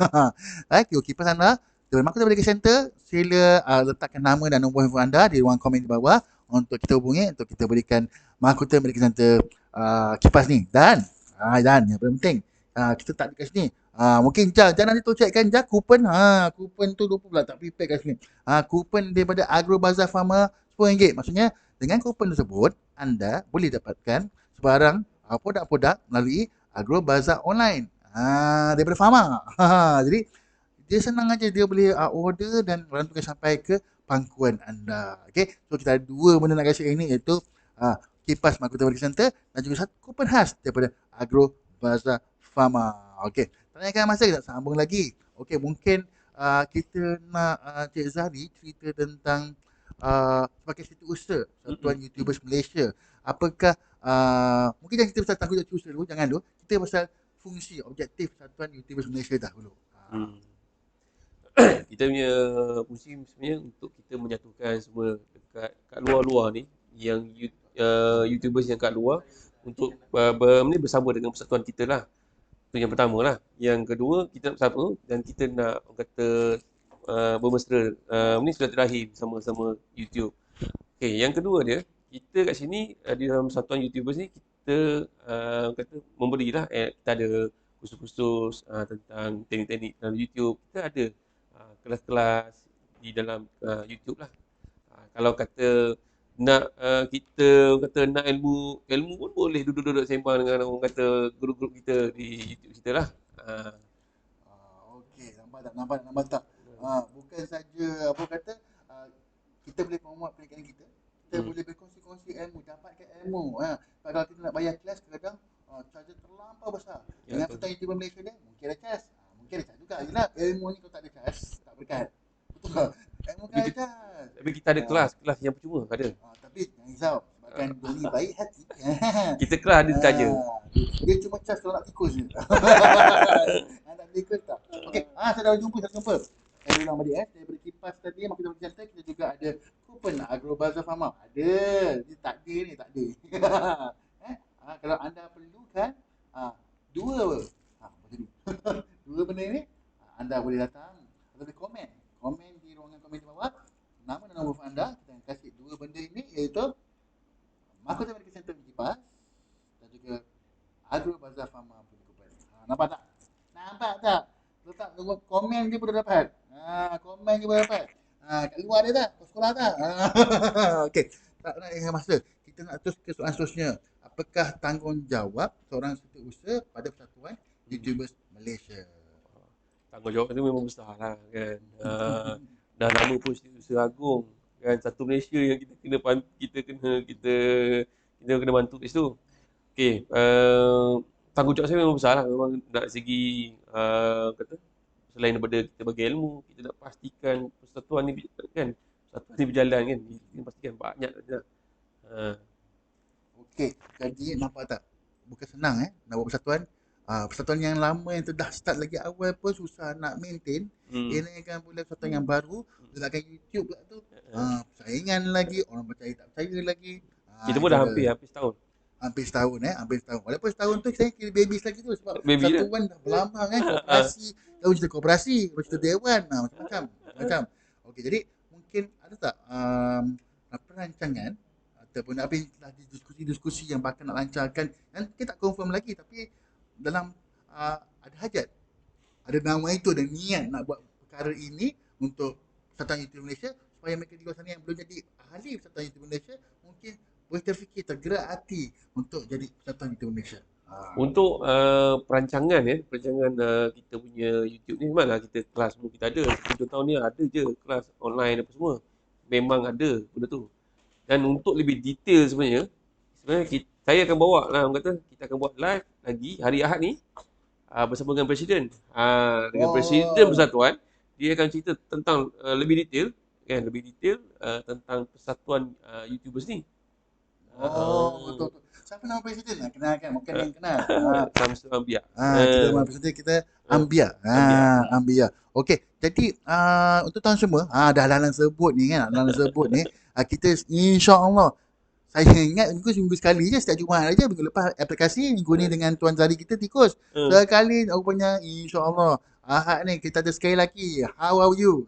D: Okey, pas anda daripada Mahkota Medical Center, sila letakkan nama dan nombor handphone anda di ruang komen di bawah untuk kita hubungi, untuk kita berikan Mahkota Medical Center kipas ni. Dan yang paling penting, kita tak dekat sini. Mungkin jangan nanti tu checkkan kupon. Kupon tu lupa pula tak prepare kat sini. Kupon daripada Agro Bazaar Pharma RM10. Maksudnya dengan kupon tersebut anda boleh dapatkan sebarang produk-produk melalui Agro Bazaar online. Daripada Pharma. Jadi dia senang aja, dia boleh order dan rantumkan sampai ke pangkuan anda. Okey. So kita ada dua benda nak kasi ini, iaitu kipas Mahkota Medical Center dan juga satu kupon khas daripada Agro Bazaar Pharma. Okey. Tanyakan masa kita sambung lagi. Okey, mungkin kita nak Cik Zahri cerita tentang sebagai setiausaha Satuan YouTubers Malaysia. Apakah mungkin jangan kita pasal tanggungjawab setiausaha dulu, jangan dulu. Kita pasal fungsi objektif Satuan YouTubers Malaysia dahulu.
F: Kita punya fungsi sebenarnya untuk kita menyatukan semua kat luar-luar ni, yang YouTubers yang kat luar, untuk bersama dengan persatuan kita lah. Itu yang pertama lah. Yang kedua, kita nak bersama dan kita nak bermesra ni silaturahim sama-sama YouTube. Okay, yang kedua dia, kita kat sini di dalam Satuan YouTubers ni, kita memberilah kita ada kursus-kursus tentang teknik-teknik dalam YouTube. Kita ada kelas-kelas di dalam YouTube lah. Kalau kata nak nak ilmu pun boleh duduk-duduk sembang dengan orang kata grup-grup kita di YouTube kita lah.
D: Okey, nampak tak? Bukan saja kita boleh promote pendidikan kita boleh berkongsi ilmu, dapatkan ilmu. Kalau kita nak bayar kelas, kadang charge terlampau besar. Dengan Satuan YouTuber Malaysia ni mungkin ada charge. Mungkin ada charge juga. Yelah, ilmu ni kalau tak ada charge, tak berkat. Betul. Ilmu kan ada charge.
F: Tapi kita ada kelas yang percuma ada.
D: Tapi jangan risau, sebabkan Doni baik hati.
F: Kita kelas ada saja.
D: Dia cuma charge kalau nak tikus je. Nak tikus tak? Okey, saya dah jumpa. Saya ulang balik daripada kipas tadi, Mahkota Medical Center, kita juga ada kupon Agro Bazaar Pharma. Ada. Dia tak ada. Kalau anda perlukan dua dua benda ni, anda boleh datang atau komen di ruangan komen di bawah, nama dan nombor anda. Kita akan kasih dua benda ini, iaitu Mahkota Medical Center kipas dan juga Agro Bazaar Pharma punya kupon. Nampak tak? Letak nombor komen je pun dah dapat. Komen je pun dapat. Kat luar dia tak? Kat sekolah tak? Okey. Tak nak ingat masa. Kita nak terus ke soalan seterusnya. Apakah tanggungjawab seorang setiausaha pada Persatuan YouTubers Malaysia?
F: Tanggungjawab tu memang besar lah kan. Dah nama pun Setiausaha Agung kan, satu Malaysia yang kita kena bantu kat situ. Okey, tanggungjawab saya memang besar lah. Memang dari segi selain daripada kita bagi ilmu, kita nak pastikan persatuan ni kan, persatuan ni berjalan kan. Kita pastikan banyak dah.
D: Okey, jadi nampak tak? Bukan senang nak buat persatuan. Persatuan yang lama yang dah start lagi awal pun susah nak maintain. Ini kan pula persatuan yang baru, letakkan YouTube pula tu. Persaingan lagi, orang percaya tak percaya lagi.
F: Kita pun dah hampir setahun.
D: Hampir setahun. Walaupun setahun tu saya kira babies lagi tu, sebab
F: Baby
D: persatuan dah berlambang kan, koperasi, tahu cerita koperasi, cerita dewan, macam-macam. Okey, jadi mungkin ada tak perancangan ataupun apa yang telah diskusi yang bakal nak lancarkan, dan kita tak confirm lagi, tapi dalam ada hajat, ada nama itu dan niat nak buat perkara ini untuk Persatuan YouTube Malaysia, supaya mereka di luar sana yang belum jadi ahli Persatuan YouTube Malaysia mungkin boleh terfikir, tergerak hati untuk jadi Persatuan YouTube Malaysia.
F: Untuk perancangan kita punya YouTube ni, memanglah kita kelas semua kita ada. 7 tahun ni ada je kelas online apa semua. Memang ada benda tu. Dan untuk lebih detail sebenarnya saya akan bawa lah, orang kata kita akan buat live lagi hari Ahad ni bersama dengan Presiden. Dengan Presiden Persatuan, dia akan cerita tentang lebih detail tentang persatuan YouTubers ni.
D: Betul. Siapa nama presiden? Kenal kan? Mungkin yang kenal.
F: Samsul Ambiak.
D: Kita nama presiden kita Ambia.
F: Ambiak.
D: Ambia. Okey, jadi untuk tahun semua, dah lalang sebut ni kan, lalang sebut ni, kita insya-Allah saya ingat seminggu sekali je setiap Jumaat aja. Minggu lepas aplikasi, minggu ni dengan Tuan Zari kita tikus. Sekali rupanya insya-Allah Ahad ni kita ada sekali lagi. How are you?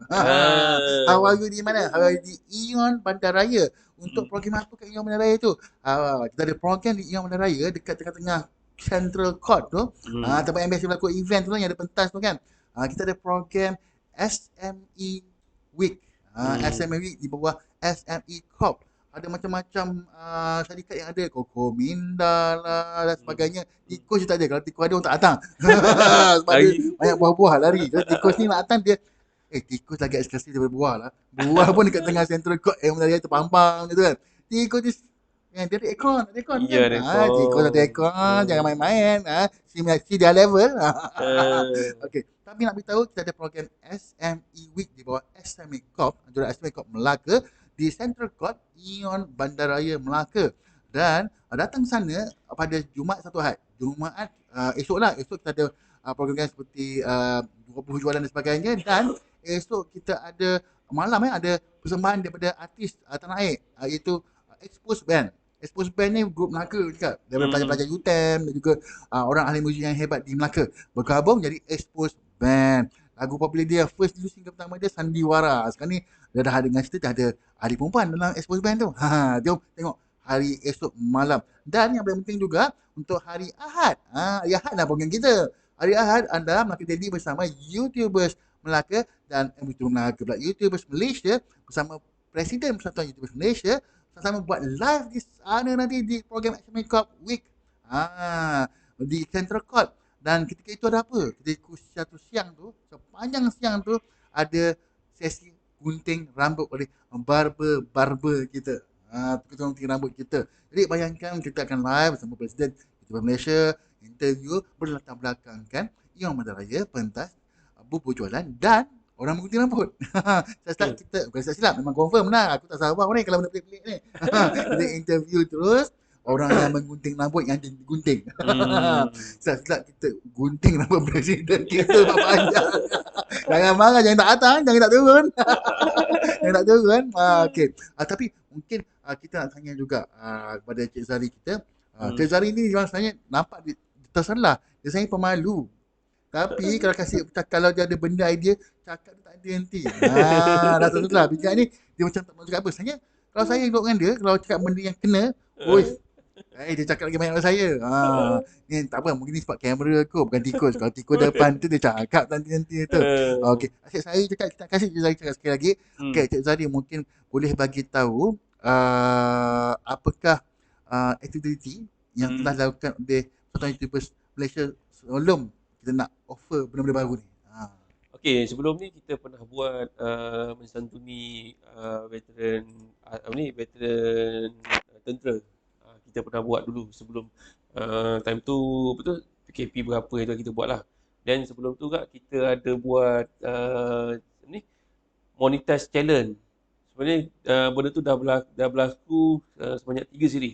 D: How are you di mana? How are you di Ion Bandaraya. Untuk program apa kat Ion Bandaraya tu? Kita ada program di Ion Bandaraya dekat tengah-tengah Central Court tu. Tempat yang biasa berlaku event tu lah, yang ada pentas tu kan. Kita ada program SME Week. SME Week di bawah SME Corp. Ada macam-macam syarikat yang ada. Koko Minda lah dan sebagainya. Tikus je tak ada. Kalau tikus ada orang tak datang. Sebab dia banyak buah-buah lari. Kalau tikus ni nak datang dia tikus lagi eksklusif daripada buah lah. Buah pun dekat tengah Central Court Melaya terpampang gitu kan. Tikus ni dia ada aircon, kan?
F: Ya, ada aircon.
D: Tikus ada aircon, jangan main-main. Si dia level. Okey. Tapi nak beritahu kita ada program SME Week di bawah SME Corp, anjuran SME Corp Melaka di Central Court Ion Bandaraya Melaka. Dan datang sana pada Jumaat satu Ahad. Jumaat esok kita ada program seperti 20 jualan dan sebagainya, dan esok kita ada malam ada persembahan daripada artis tanah air, iaitu Expose Band. Expose Band ni grup Melaka juga, daripada pelajar-pelajar UTM dan juga orang ahli muzik yang hebat di Melaka bergabung jadi Expose Band. Lagu popular dia, first dulu single pertama dia Sandiwara. Sekarang ni dia dah dengan cerita, dah ada hari perempuan dalam Expose Band tu. Jom tengok hari esok malam. Dan yang paling penting juga untuk hari Ahad. Hari Ahad lah program kita. Hari Ahad anda Melaka Daily bersama YouTubers Melaka dan YouTubers Malaysia bersama Presiden Persatuan YouTubers Malaysia sama-sama buat live di sana nanti di program SME Corp Week. Di Central Court. Dan ketika itu ada apa? Ketika satu siang tu, sepanjang siang tu ada sesi gunting rambut oleh barber kita. Kita gunting rambut kita. Jadi bayangkan kita akan live bersama Presiden YouTuber Malaysia, interview berlatar belakangkan Ion Bandaraya, pentas, bubur jualan dan orang menggunting rambut. Kita bukan silap, memang confirm lah. Aku tak sabar ni kalau benda pelik-pelik ni. Kita interview terus orang yang menggunting rambut yang digunting. Silap kita gunting rambut presiden kita panjang. Jangan marah, jangan tak datang, jangan tak turun. Jangan tak turun. Okey. Tapi mungkin kita nak tanya juga kepada Cik Zari kita. Cik Zari ni sebenarnya nampak dia tersalah. Dia sebenarnya pemalu. Tapi kalau dia ada benda idea, cakap dia tak ada henti. Dah tersalah. Bijak ni dia macam tak mahu cakap apa. Sebenarnya kalau saya duduk dengan dia, kalau cakap benda yang kena, dia cakap lagi banyak daripada saya. Ni tak apa, mungkin ni sebab kamera aku, bukan tikus. Kalau tikus depan tu dia cakap nanti tu. Okey, Cik Zari cakap, kita kasih Cik Zari cakap sekali lagi. Okey, Cik Zari mungkin boleh bagi tahu apakah aktiviti yang telah dilakukan oleh Persatuan YouTubers Malaysia sebelum kita nak offer benda-benda baru ni.
F: Okey, sebelum ni kita pernah buat mensantuni veteran veteran tentera. Kita pernah buat dulu sebelum time tu betul PKP berapa itu kita buat lah. Dan sebelum tu juga kita ada buat monetize challenge. Sebenarnya benda tu dah berlaku sebanyak 3 siri.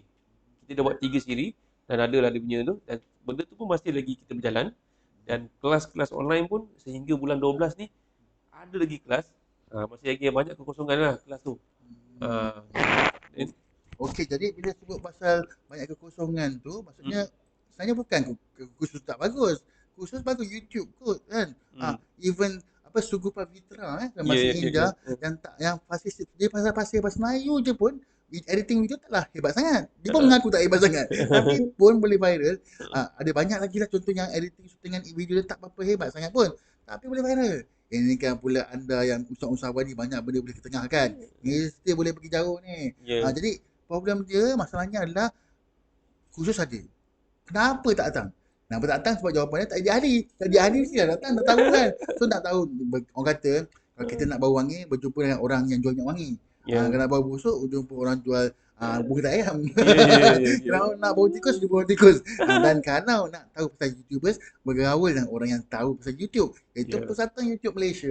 F: Kita dah buat 3 siri dan adalah dia punya tu, dan benda tu pun masih lagi kita berjalan. Dan kelas-kelas online pun sehingga bulan 12 ni ada lagi kelas. Masih lagi banyak kekosongan lah kelas tu.
D: Okey, jadi bila sebut pasal banyak kekosongan tu, maksudnya sebenarnya bukan kursus tak bagus. Kursus bagus YouTube kot kan. Even Sugupa Fitra masih indah yang tak yang pasal dia pasal Melayu je pun editing video taklah hebat sangat. Dia pun mengaku tak hebat sangat. Tapi pun boleh viral. Ada banyak lagi lah contoh yang editing syutingan video dia tak apa hebat sangat pun. Tapi boleh viral. Ini kan pula anda yang usahawan ni banyak benda boleh ketengahkan. Mesti boleh pergi jauh ni. Jadi problem dia, masalahnya adalah khusus ada. Kenapa tak datang? Kenapa tak datang? Sebab jawapannya tak jadi ahli. Tak jadi ahli mesti dah datang, tak tahu kan. So tak tahu, orang kata kalau kita nak bau wangi, berjumpa dengan orang yang jual minyak wangi. Kalau nak bau busuk, jumpa orang jual bunga ayam. Kalau nak bau tikus, jumpa bau tikus. Dan kalau nak tahu pasal YouTubers, bergaul dengan orang yang tahu pasal YouTube. Iaitu Persatuan YouTube Malaysia.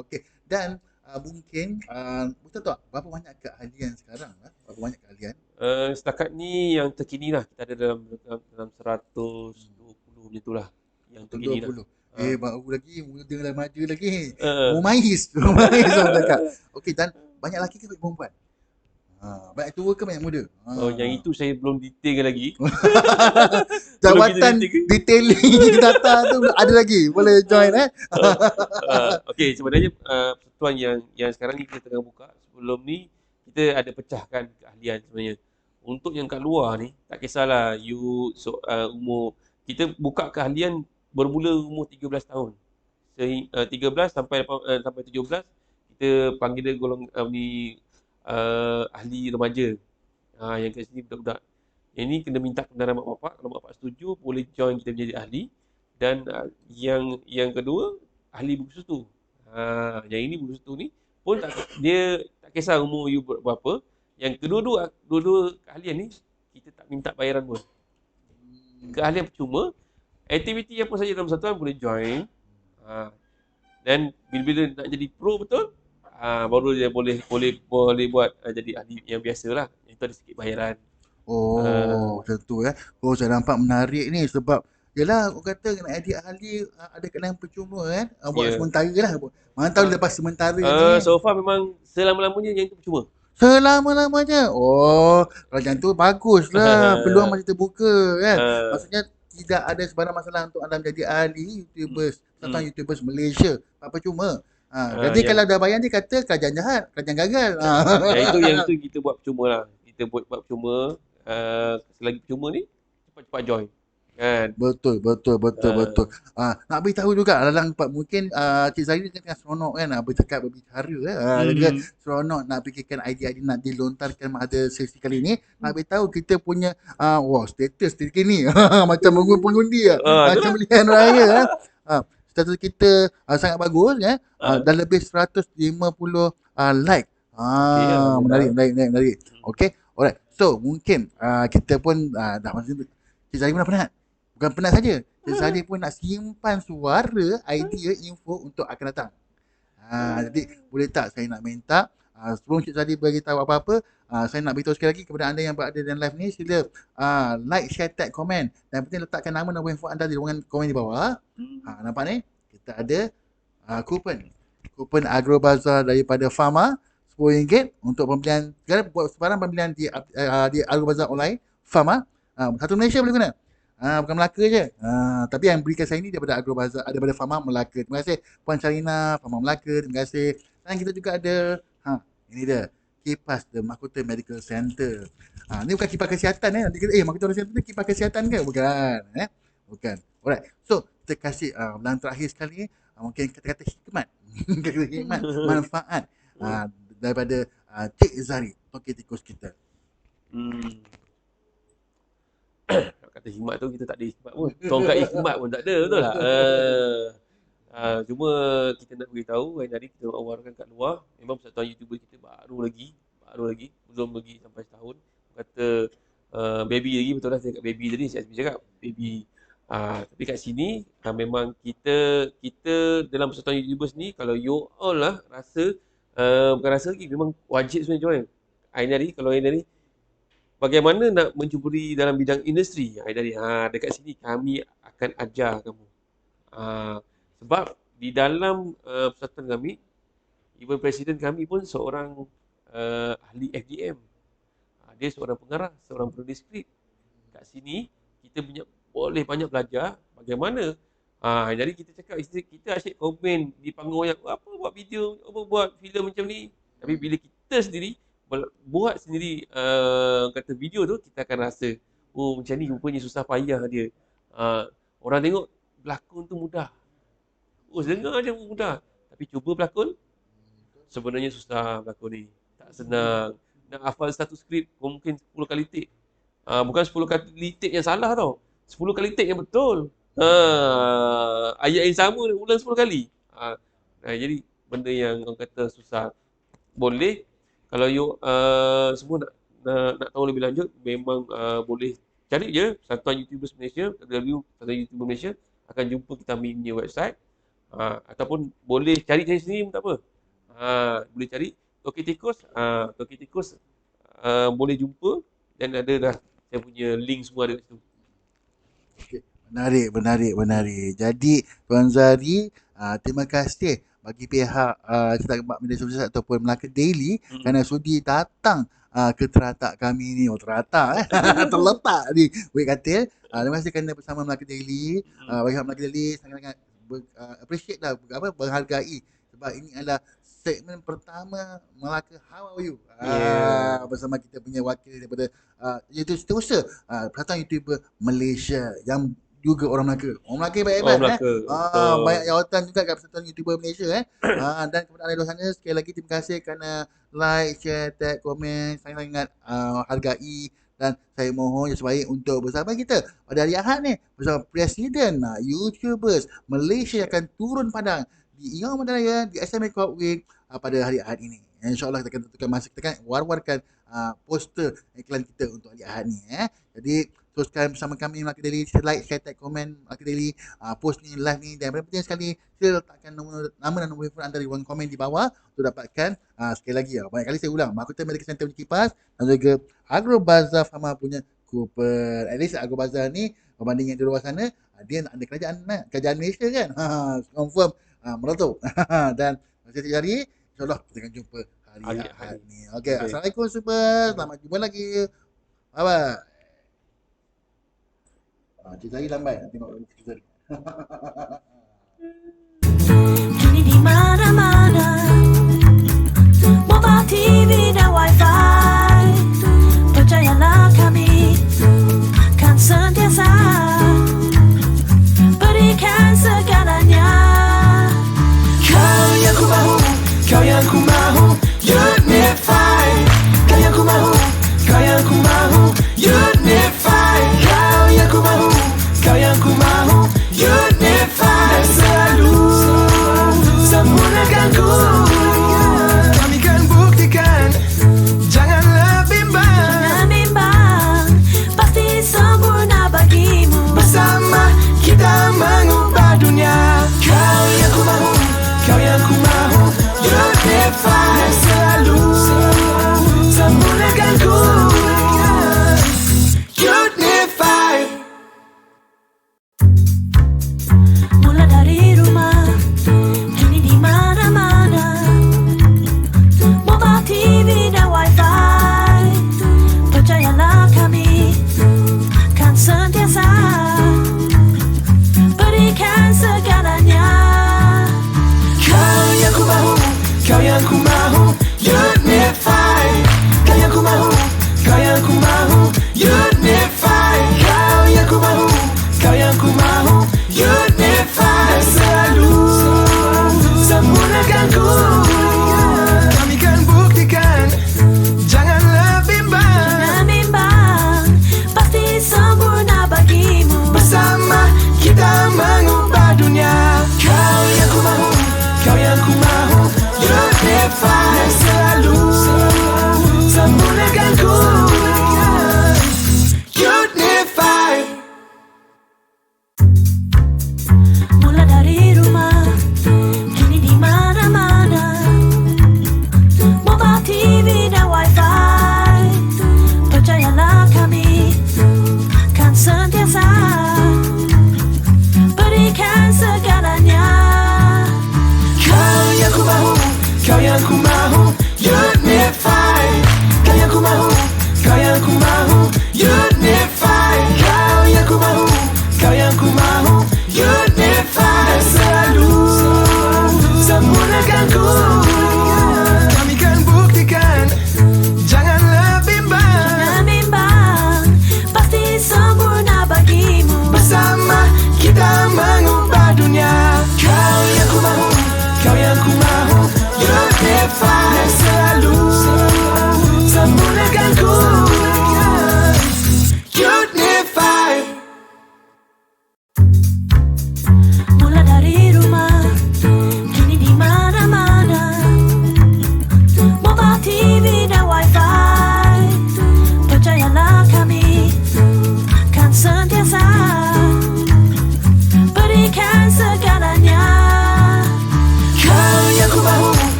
D: Okey. Dan mungkin betul tak berapa banyak keahlian sekarang, berapa banyak keahlian
F: Setakat ni yang terkini lah. Kita ada dalam 120 macam tu lah. Yang terkini lah.
D: 20. Baru lagi, muda remaja lagi.
F: Uh,
D: Mumais. Mumais orang cakap. Okey, dan banyak lelaki ke banyak perempuan? Banyak tua ke banyak muda?
F: yang itu saya belum detailkan lagi.
D: Jawatan
F: Belum kita
D: detailing data tu ada lagi. Boleh join
F: Okey, sebenarnya persatuan yang sekarang ni kita tengah buka. Sebelum ni kita ada pecahkan keahlian sebenarnya. Untuk yang kat luar ni, tak kisahlah you umur, kita buka keahlian bermula umur 13 tahun. 13 sampai 17 kita panggil dia ahli remaja. Yang kat sini budak-budak. Yang ni kena minta kebenaran mak bapak. Kalau mak bapak setuju boleh join kita menjadi ahli. Dan yang kedua ahli buku sutu. Yang ini buku sutu ni pun dia tak kisah umur you berapa. Yang kedua-dua keahlian ni kita tak minta bayaran pun. Keahlian percuma. Aktiviti apa saja dalam satuan boleh join. Dan bila nak jadi pro betul, baru dia boleh buat jadi ahli yang biasalah. Itu ada sikit bayaran.
D: Macam tu saya nampak menarik ni sebab yalah aku kata nak jadi ahli ada keadaan percuma buat sementara lah. Mana tahu lepas sementara ni.
F: So far memang selama-lamanya yang itu percuma.
D: Selama-lamanya. Kalau macam tu baguslah. Peluang masih terbuka kan. Maksudnya tidak ada sebarang masalah untuk anda menjadi ahli YouTubers. Tentang YouTubers Malaysia. Tak percuma. Jadi kalau dah bayar dia kata kerajaan jahat, kerajaan gagal.
F: Yang itu kita buat percuma lah. Kita buat percuma. Selagi percuma ni cepat-cepat join. Kan?
D: Betul. Nak beritahu juga dalam mungkin Cik Zahiri tengah seronok kan berbicara dia seronok nak fikirkan idea-idea nak dilontarkan pada sesi kali ni. Nak beritahu kita punya status terkini macam pengundi macam pilihan raya status kita sangat bagus dah lebih 150 like. Menarik. Okey. Alright. So mungkin kita pun dah maksud Cik Zahiri pun dah penat. Bukan penat saja. Cik Zahiri pun nak simpan suara, idea, info untuk akan datang. Jadi boleh tak saya nak minta sebelum Cik Zahiri bagi tahu apa-apa, saya nak beritahu sekali lagi kepada anda yang berada dalam live ni, sila like, share, tag, komen dan penting letakkan nama dan info anda di ruangan komen di bawah. Nampak ni? Kita ada kupon Agrobazar daripada Fama RM10 untuk pembelian sebarang pembelian di Agrobazar online Fama. Satu Malaysia boleh guna. Bukan Melaka je. Tapi yang berikan saya ni daripada Agrobazar, daripada Fama Melaka. Terima kasih Puan Syarina, Fama Melaka. Terima kasih. Dan kita juga ada ini dia, kipas The Mahkota Medical Center. Ni bukan kipas kesihatan Nanti kita Mahkota Medical Center ni kipas kesihatan ke? Bukan. Bukan. Alright. So, kita kasih dan terakhir sekali mungkin kata-kata hikmat. Kata-kata hikmat, manfaat daripada Cik Zahiri, tokoh tikus kita.
F: Kata hikmat tu kita tak ada hikmat pun. Tongkat hikmat pun tak ada, betul tak? Cuma kita nak beritahu hari tadi kita awarkan kat luar. Memang persatuan YouTuber kita baru lagi. Belum lagi sampai setahun. Kata baby lagi, betul lah saya kat baby tadi. Saya cakap baby. Tapi kat sini memang kita dalam persatuan YouTubers ni, kalau you all lah rasa, bukan rasa lagi, memang wajib sebenarnya join. Kalau hari tadi bagaimana nak mencuburi dalam bidang industri dekat sini kami akan ajar kamu. Sebab di dalam persatuan kami, even presiden kami pun seorang ahli FDM. Dia seorang pengarah, seorang penulis skrip. Kat sini kita boleh banyak belajar bagaimana. Jadi kita cakap, kita asyik komen di panggung yang apa buat video, apa buat filem macam ni. Tapi bila kita sendiri buat sendiri kata video tu, kita akan rasa macam ni rupanya susah payah dia. Orang tengok berlakon tu mudah, dengar je mudah, tapi cuba berlakon sebenarnya susah. Berlakon ni tak senang. Nak hafal satu skrip mungkin 10 kali take. Bukan 10 kali take yang salah tau, 10 kali take yang betul. Ayat yang sama ulang 10 kali. Jadi benda yang orang kata susah. Boleh kalau you semua nak tahu lebih lanjut, memang boleh cari je Persatuan YouTubers Malaysia, Persatuan YouTuber Malaysia, akan jumpa kita punya website. Ataupun boleh cari sendiri pun tak apa. Boleh cari Toki Tikus, boleh jumpa dan ada dah saya punya link semua ada kat situ.
D: Menarik. Jadi Tuan Zari, terima kasih bagi pihak Cetak Gemak Media Sosial ataupun Melaka Daily kerana sudi datang ke teratak kami ni. Oh, teratak terletak di Wik Katil. Terima kasih kerana bersama Melaka Daily. Bagi Melaka Daily sangat-sangat appreciate lah, menghargai, sebab ini adalah segmen pertama Melaka How Are You. Bersama kita punya wakil daripada iaitu setiausaha perkhidmatan YouTuber Malaysia yang juga orang Melaka. Orang Melaka hebat-hebat.
F: Melaka, betul.
D: Banyak jawatan juga kat Persatuan YouTuber Malaysia. Dan kepada anda di luar sana, sekali lagi terima kasih kerana like, share, tag, komen. Sangat-sangat hargai, dan saya mohon yang sebaik untuk bersama kita pada hari Ahad ni bersama Presiden YouTubers Malaysia akan turun padang di Iong Madaraya di SMA Corp Week pada hari Ahad ini. InsyaAllah kita akan tentukan masa, kita akan war-warkan poster iklan kita untuk hari Ahad ni. Jadi teruskan bersama kami Melaka Daily, like, share, tag, komen Melaka Daily, post ni, live ni, dan paling penting sekali sila letakkan nama dan nombor telefon anda di ruang komen di bawah untuk dapatkan sekali lagi banyak kali saya ulang, Mahkota Medical Center punya kipas dan juga Agro Bazaar Pharma punya kupon. At least Agro Bazaar ni berbanding yang di luar sana, dia ada kerajaan Malaysia kan, confirm meletup. Dan setiap hari InsyaAllah kita akan jumpa hari Ahad ni. Okay. Assalamualaikum super. Selamat jumpa lagi. Bye-bye. Cik Zari lambat nak tengok Cik Zari.
B: Kini di mana-mana